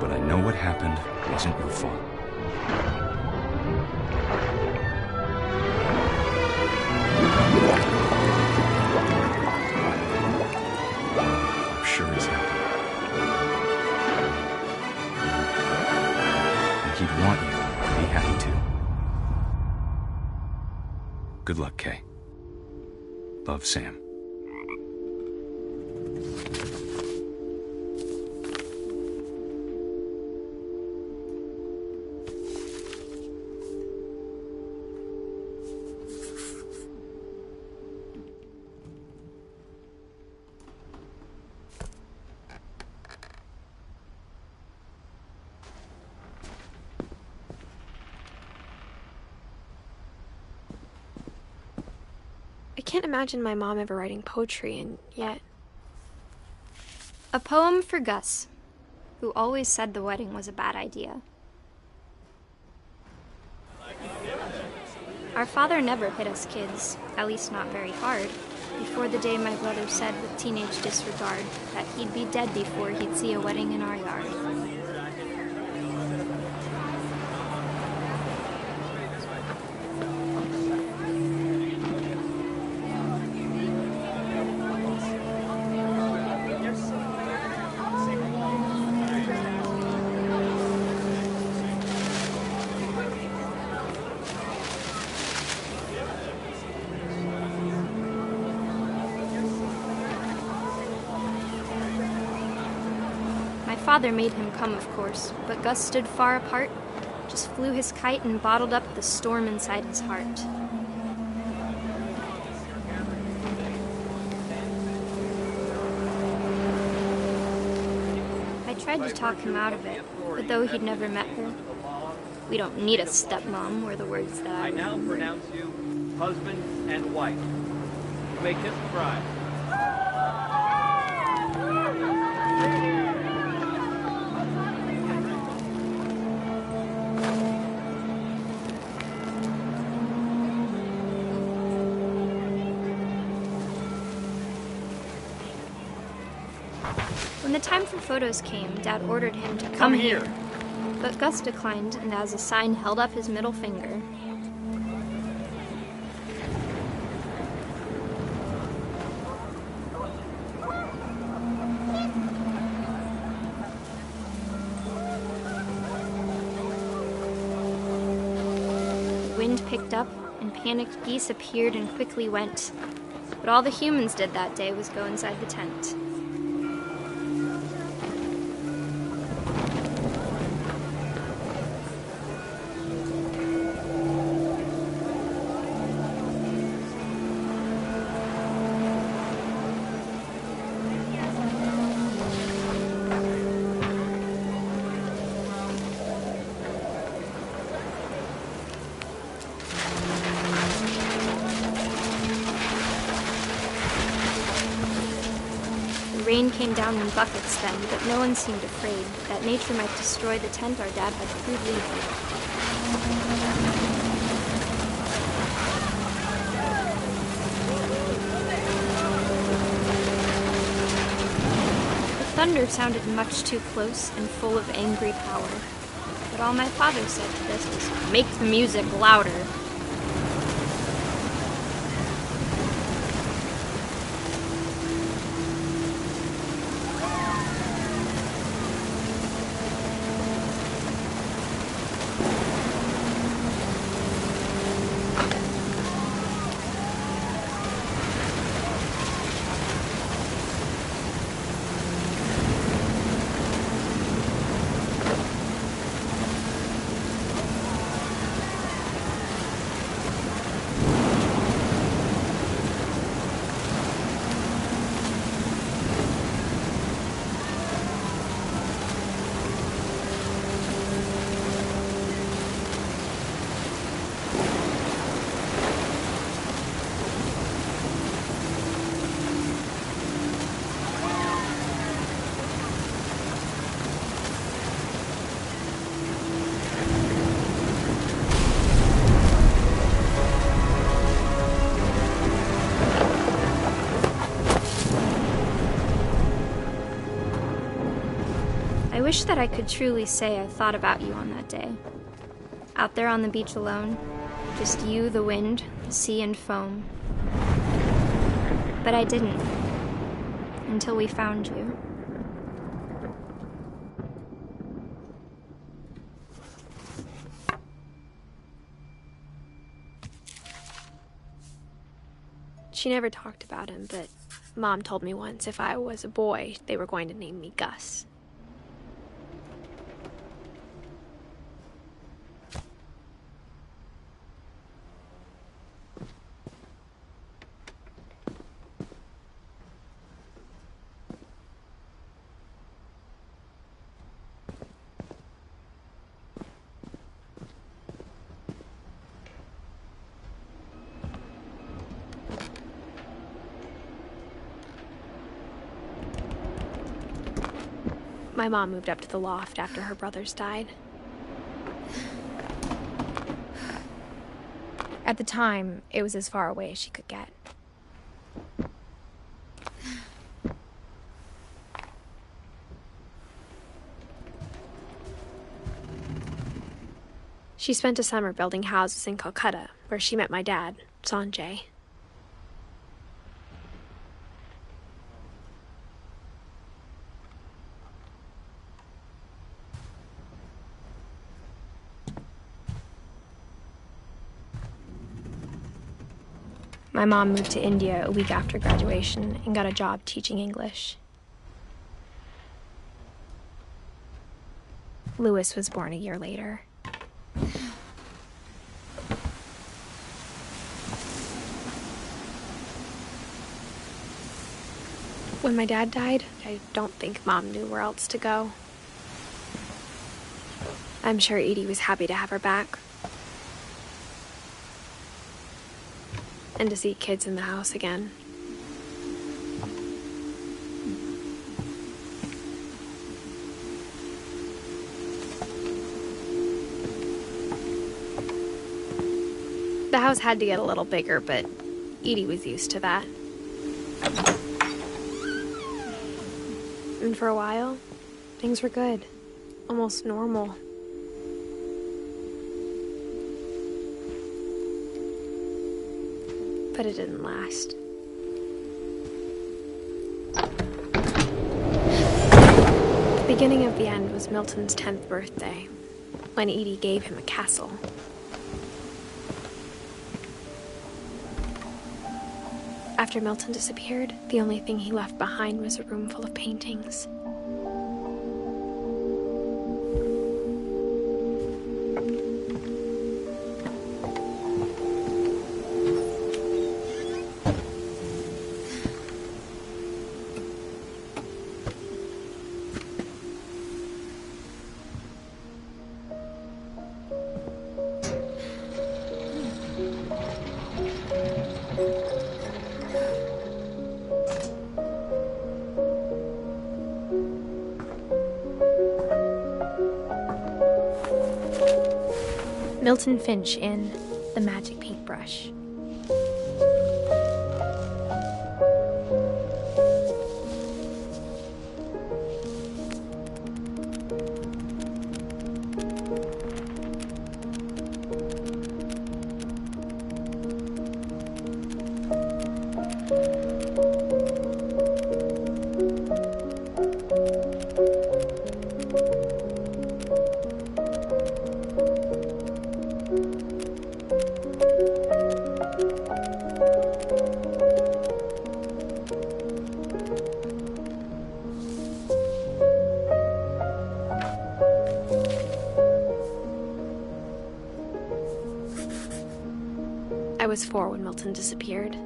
But I know what happened wasn't your fault. I'm sure he's happy. he'd want you to be happy too. Good luck, Kay. Love, Sam. I can't imagine my mom ever writing poetry, and yet... A poem for Gus, who always said the wedding was a bad idea. Our father never hit us kids, at least not very hard, before the day my brother said with teenage disregard that he'd be dead before he'd see a wedding in our yard. Father made him come, of course, but Gus stood far apart, just flew his kite and bottled up the storm inside his heart. I tried to talk him out of it, but though he'd never met her, "We don't need a stepmom," were the words that I now remembered. pronounce you husband and wife. You may kiss the bride. When the time for photos came, Dad ordered him to come here. But Gus declined, and as a sign held up his middle finger. The wind picked up, and panicked geese appeared and quickly went. But all the humans did that day was go inside the tent. The rain came down in buckets then, but no one seemed afraid that nature might destroy the tent our dad had crudely made. The thunder sounded much too close and full of angry power, but all my father said to this was, "Make the music louder." I wish that I could truly say I thought about you on that day. Out there on the beach alone, just you, the wind, the sea, and foam. But I didn't, until we found you. She never talked about him, but Mom told me once if I was a boy, they were going to name me Gus. My mom moved up to the loft after her brothers died. At the time, it was as far away as she could get. She spent a summer building houses in Calcutta, where she met my dad, Sanjay. My mom moved to India a week after graduation and got a job teaching English. Louis was born a year later. When my dad died, I don't think Mom knew where else to go. I'm sure Edie was happy to have her back. And to see kids in the house again. The house had to get a little bigger, but Edie was used to that. And for a while, things were good. Almost normal. But it didn't last. The beginning of the end was Milton's 10th birthday, when Edie gave him a castle. After Milton disappeared, the only thing he left behind was a room full of paintings. Milton Finch in The Magic Paintbrush. I was 4 when Milton disappeared.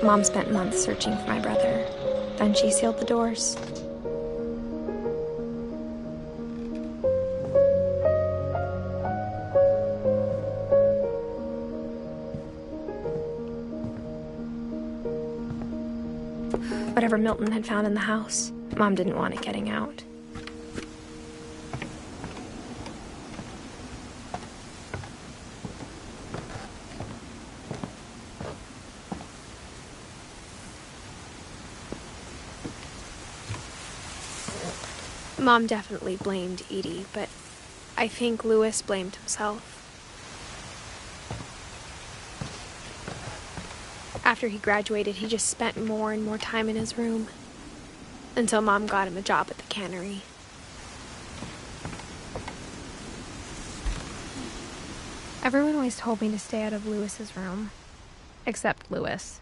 Mom spent months searching for my brother. Then she sealed the doors. Whatever Milton had found in the house, Mom didn't want it getting out. Mom definitely blamed Edie, but I think Louis blamed himself. After he graduated, he just spent more and more time in his room. Until Mom got him a job at the cannery. Everyone always told me to stay out of Lewis's room. Except Lewis.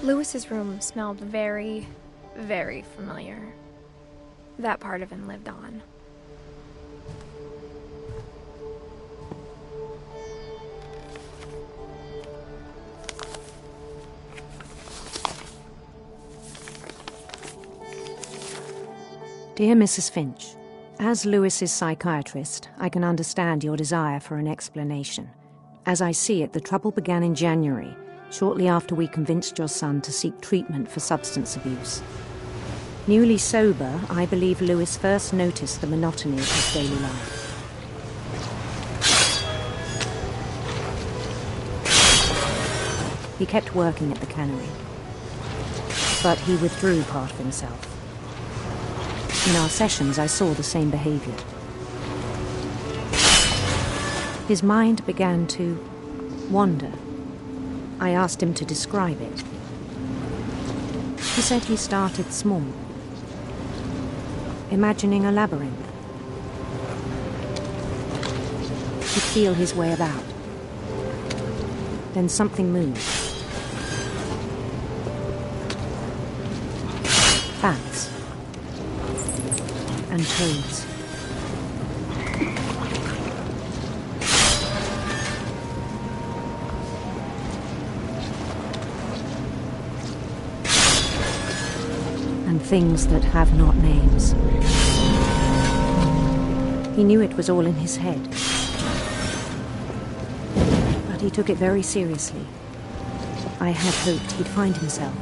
Lewis's room smelled very, very familiar. That part of him lived on. Dear Mrs. Finch, as Lewis's psychiatrist, I can understand your desire for an explanation. As I see it, the trouble began in January, shortly after we convinced your son to seek treatment for substance abuse. Newly sober, I believe Lewis first noticed the monotony of his daily life. He kept working at the cannery, but he withdrew part of himself. In our sessions, I saw the same behavior. His mind began to wander. I asked him to describe it. He said he started small, imagining a labyrinth. He'd feel his way about. Then something moved. Bats and toads. And things that have not names. He knew it was all in his head, but he took it very seriously. I had hoped he'd find himself.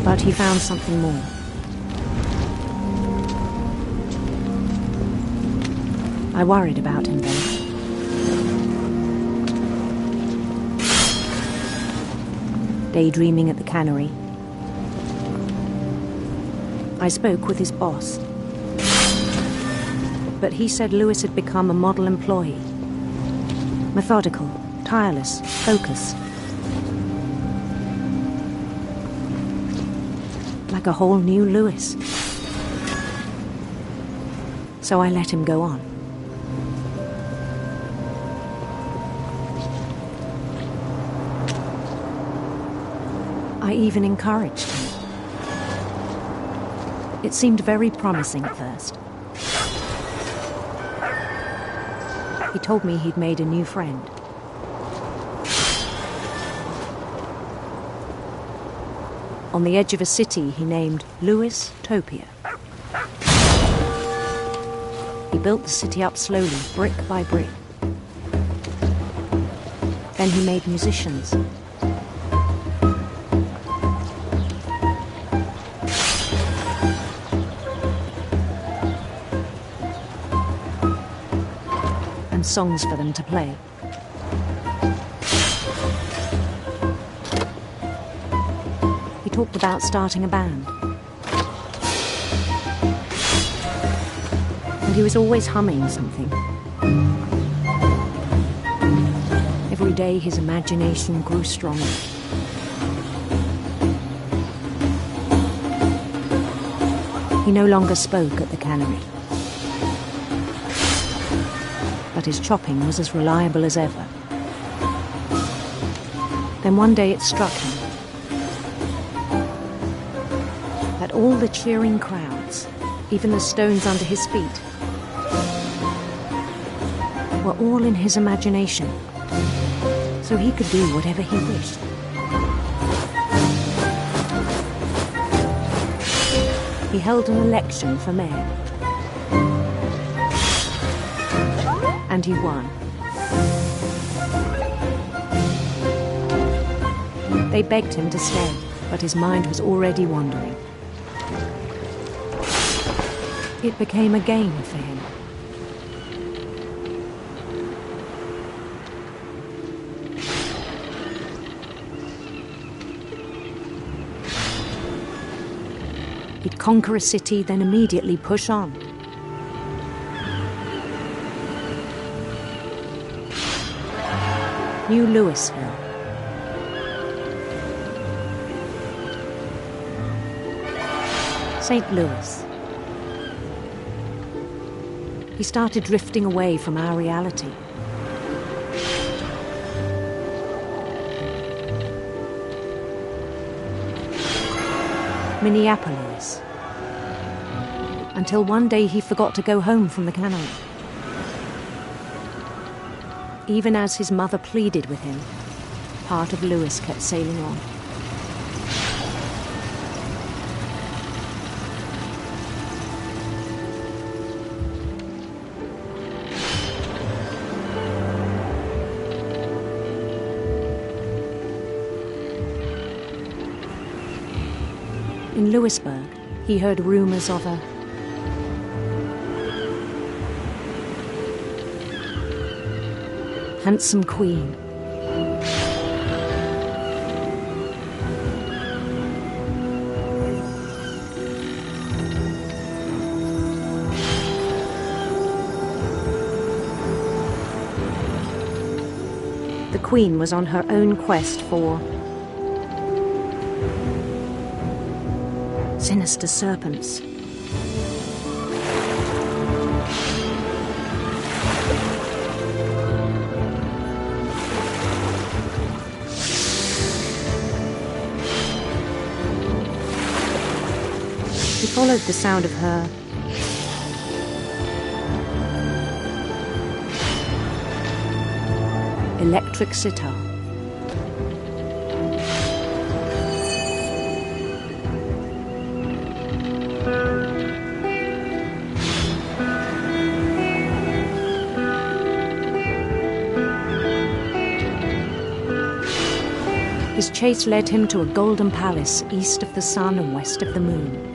But he found something more. I worried about him then. Daydreaming at the cannery, I spoke with his boss. But he said Lewis had become a model employee. Methodical, tireless, focused. Like a whole new Lewis. So I let him go on. I even encouraged him. It seemed very promising at first. He told me he'd made a new friend. On the edge of a city he named Lewis-topia. He built the city up slowly, brick by brick. Then he made musicians. And songs for them to play. He talked about starting a band. And he was always humming something. Every day his imagination grew stronger. He no longer spoke at the cannery. But his chopping was as reliable as ever. Then one day it struck him that all the cheering crowds, even the stones under his feet, were all in his imagination, so he could do whatever he wished. He held an election for mayor. And he won. They begged him to stay, but his mind was already wandering. It became a game for him. He'd conquer a city, then immediately push on. New Louisville. St. Louis. He started drifting away from our reality. Minneapolis. Until one day he forgot to go home from the canal. Even as his mother pleaded with him, part of Louis kept sailing on. In Louisburg, he heard rumors of a handsome queen. The queen was on her own quest for sinister serpents. He followed the sound of her electric sitar. His chase led him to a golden palace east of the sun and west of the moon.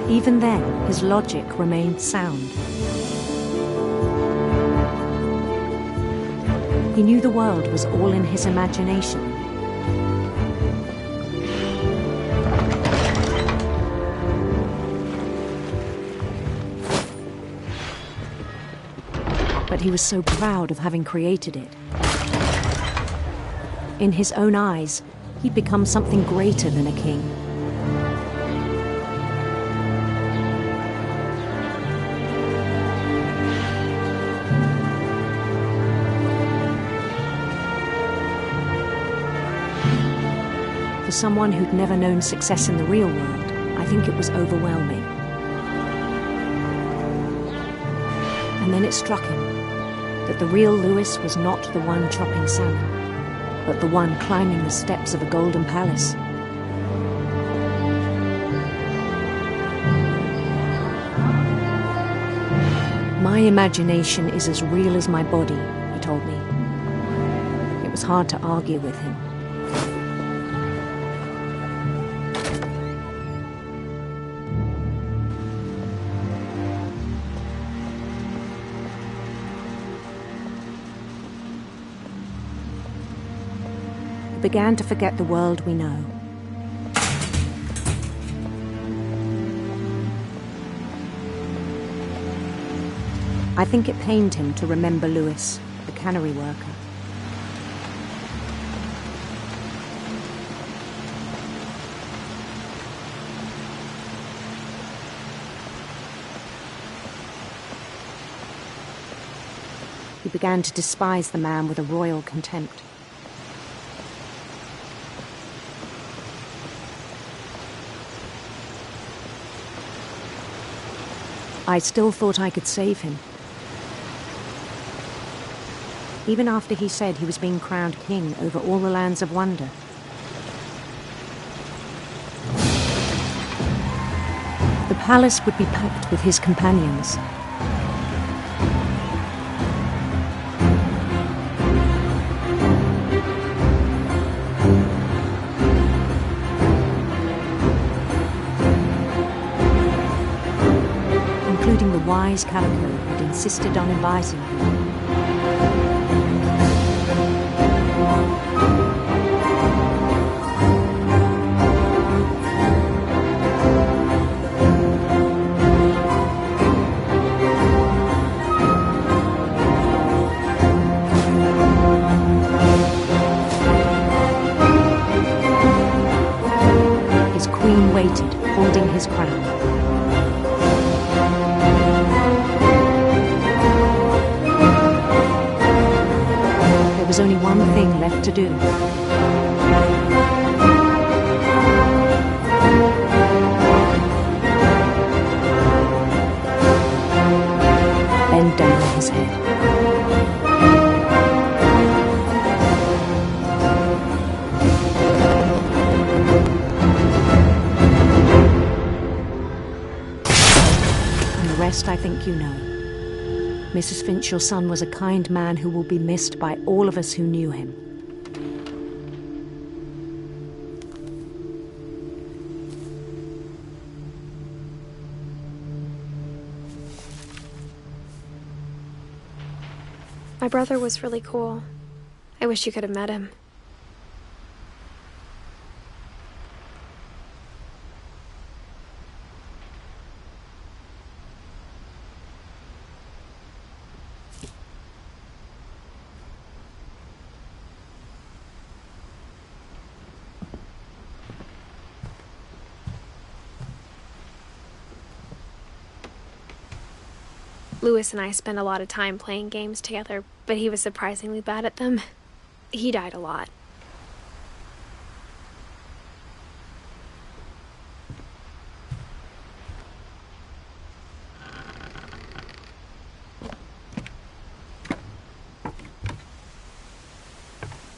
Even then, his logic remained sound. He knew the world was all in his imagination. But he was so proud of having created it. In his own eyes, he'd become something greater than a king. For someone who'd never known success in the real world, I think it was overwhelming. And then it struck him that the real Louis was not the one chopping salmon, but the one climbing the steps of a golden palace. My imagination is as real as my body, he told me. It was hard to argue with him. Began to forget the world we know. I think it pained him to remember Louis, the cannery worker. He began to despise the man with a royal contempt. I still thought I could save him. Even after he said he was being crowned king over all the lands of wonder. The palace would be packed with his companions. Including the wise Calico who'd insisted on inviting him. His queen waited, holding his crown. There was only one thing left to do. Bend down his head. And the rest I think you know. Mrs. Finch, your son was a kind man who will be missed by all of us who knew him. My brother was really cool. I wish you could have met him. Louis and I spent a lot of time playing games together, but he was surprisingly bad at them. He died a lot.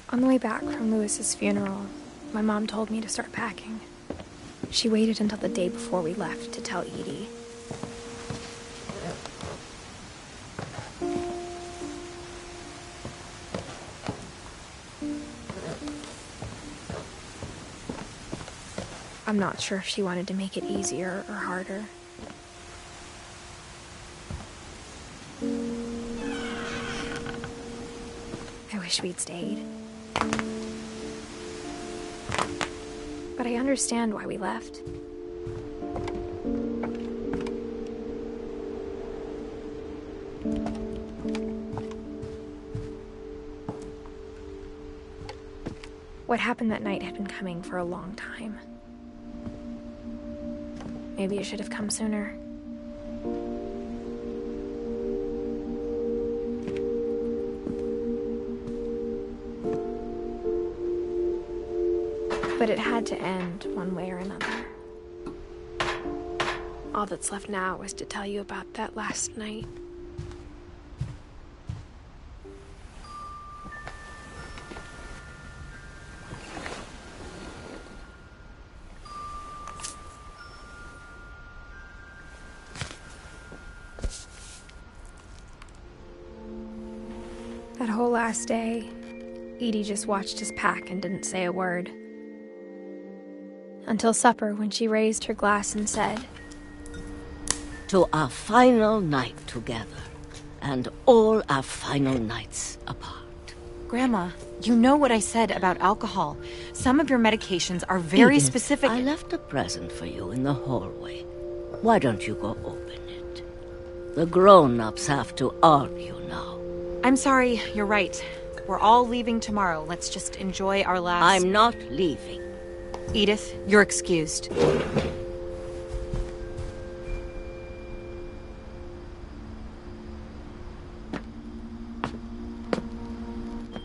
On the way back from Louis's funeral, my mom told me to start packing. She waited until the day before we left to tell Edie. I'm not sure if she wanted to make it easier or harder. I wish we'd stayed. But I understand why we left. What happened that night had been coming for a long time. Maybe it should have come sooner. But it had to end one way or another. All that's left now is to tell you about that last night. That whole last day, Edie just watched us pack and didn't say a word. Until supper, when she raised her glass and said, "To our final night together, and all our final nights apart." Grandma, you know what I said about alcohol. Some of your medications are very Edith, specific. I left a present for you in the hallway. Why don't you go open it? The grown-ups have to argue now. I'm sorry, you're right. We're all leaving tomorrow. Let's just enjoy our last... I'm not leaving. Edith, you're excused.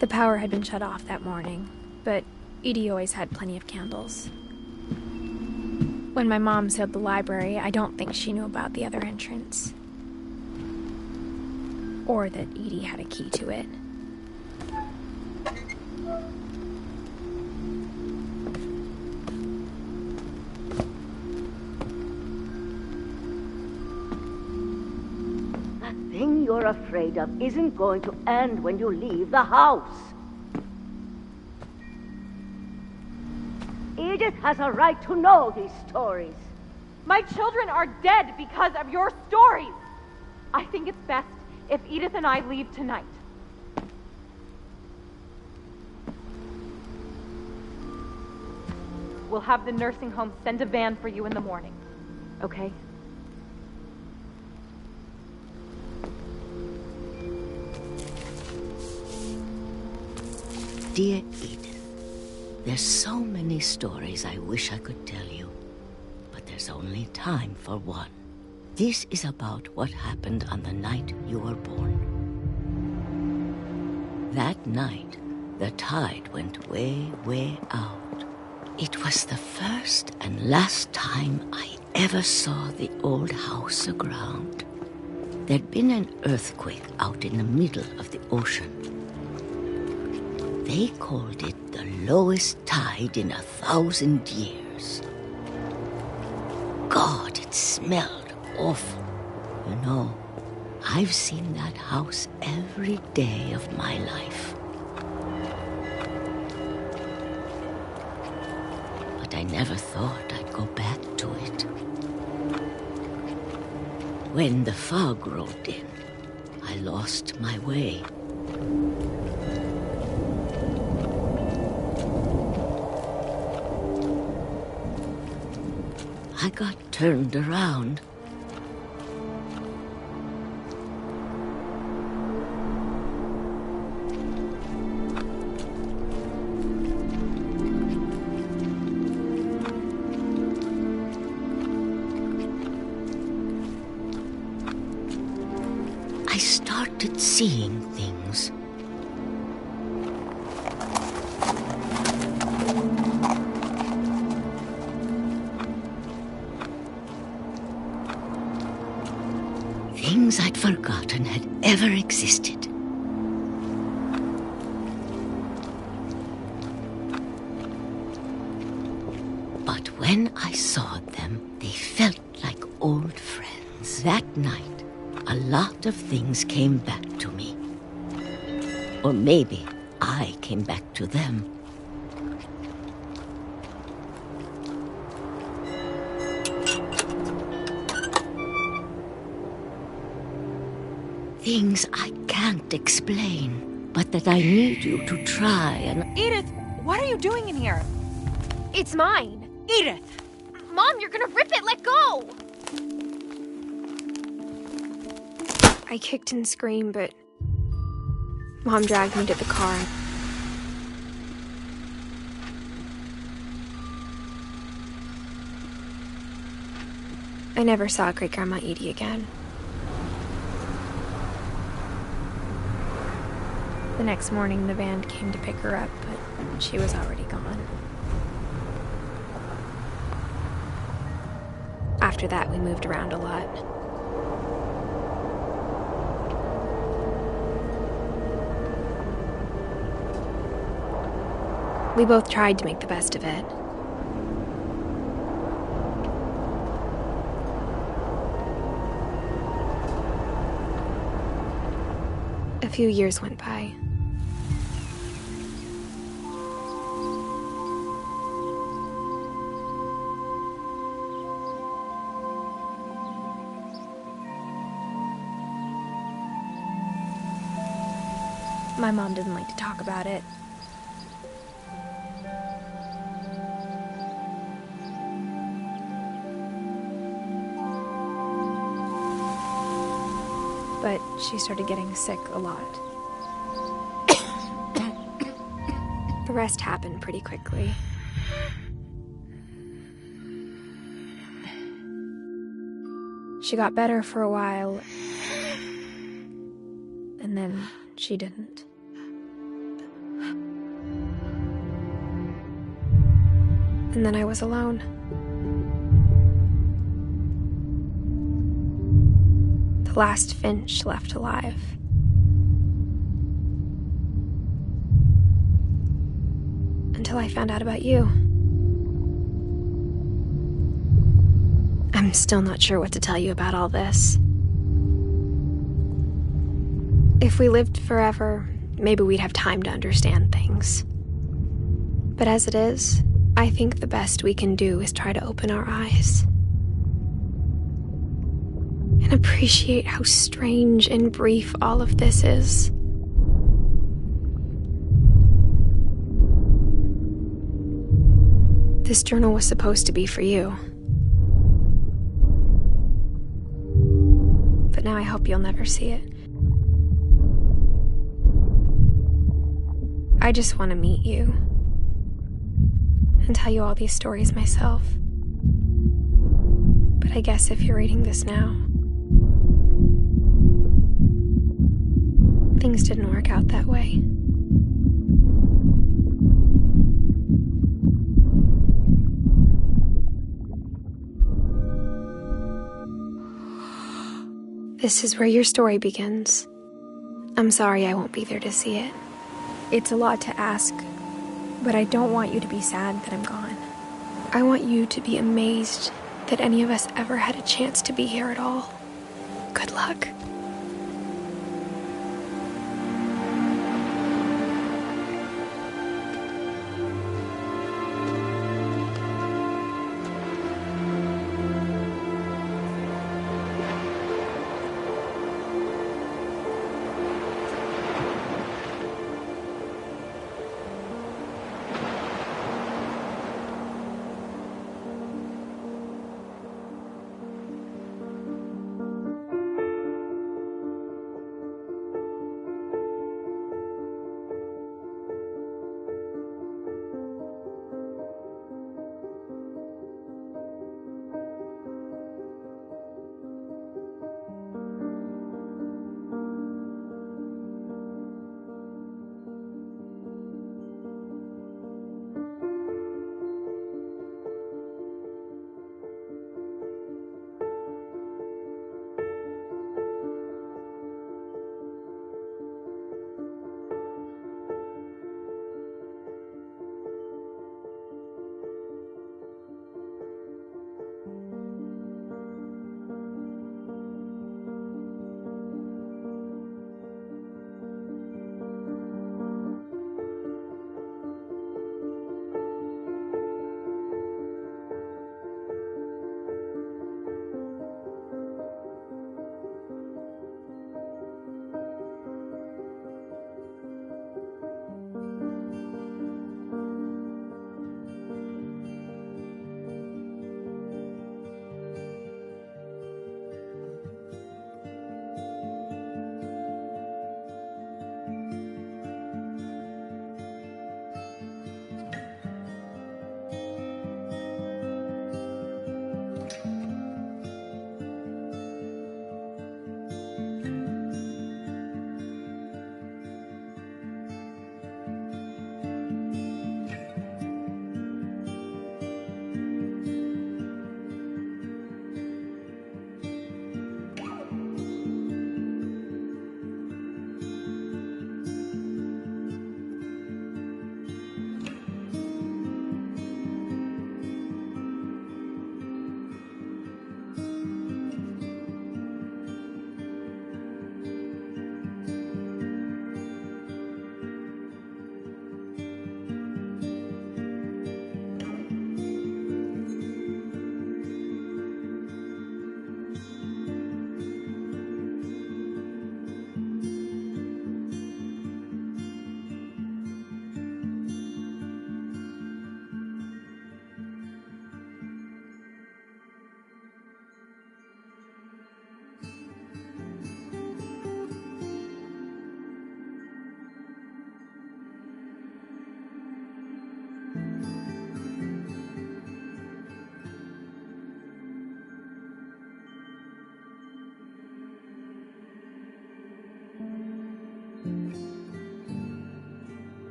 The power had been shut off that morning, but Edie always had plenty of candles. When my mom sealed the library, I don't think she knew about the other entrance. Or that Edie had a key to it. you're afraid of isn't going to end when you leave the house. Edith has a right to know these stories. My children are dead because of your stories. I think it's best if Edith and I leave tonight. We'll have the nursing home send a van for you in the morning, okay? Dear Edith, there's so many stories I wish I could tell you, but there's only time for one. This is about what happened on the night you were born. That night, the tide went way, way out. It was the first and last time I ever saw the old house aground. There'd been an earthquake out in the middle of the ocean. They called it the lowest tide in 1,000 years. God, it smelled awful. You know, I've seen that house every day of my life. But I never thought I'd go back to it. When the fog rolled in, I lost my way. I got turned around. I started seeing things. Things I'd forgotten had ever existed. But when I saw them, they felt like old friends. That night, a lot of things came back to me. Or maybe I came back to them. Things I can't explain, but that I need you to try and... Edith, what are you doing in here? It's mine. Edith! Mom, you're gonna rip it! Let go! I kicked and screamed, but Mom dragged me to the car. I never saw Great-Grandma Edie again. The next morning, the van came to pick her up, but she was already gone. After that, we moved around a lot. We both tried to make the best of it. A few years went by. My mom didn't like to talk about it. But she started getting sick a lot. The rest happened pretty quickly. She got better for a while, and then she didn't. And then I was alone. The last Finch left alive. Until I found out about you. I'm still not sure what to tell you about all this. If we lived forever, maybe we'd have time to understand things. But as it is, I think the best we can do is try to open our eyes. And appreciate how strange and brief all of this is. This journal was supposed to be for you. But now I hope you'll never see it. I just want to meet you and tell you all these stories myself. But I guess if you're reading this now, things didn't work out that way. This is where your story begins. I'm sorry I won't be there to see it. It's a lot to ask, but I don't want you to be sad that I'm gone. I want you to be amazed that any of us ever had a chance to be here at all. Good luck.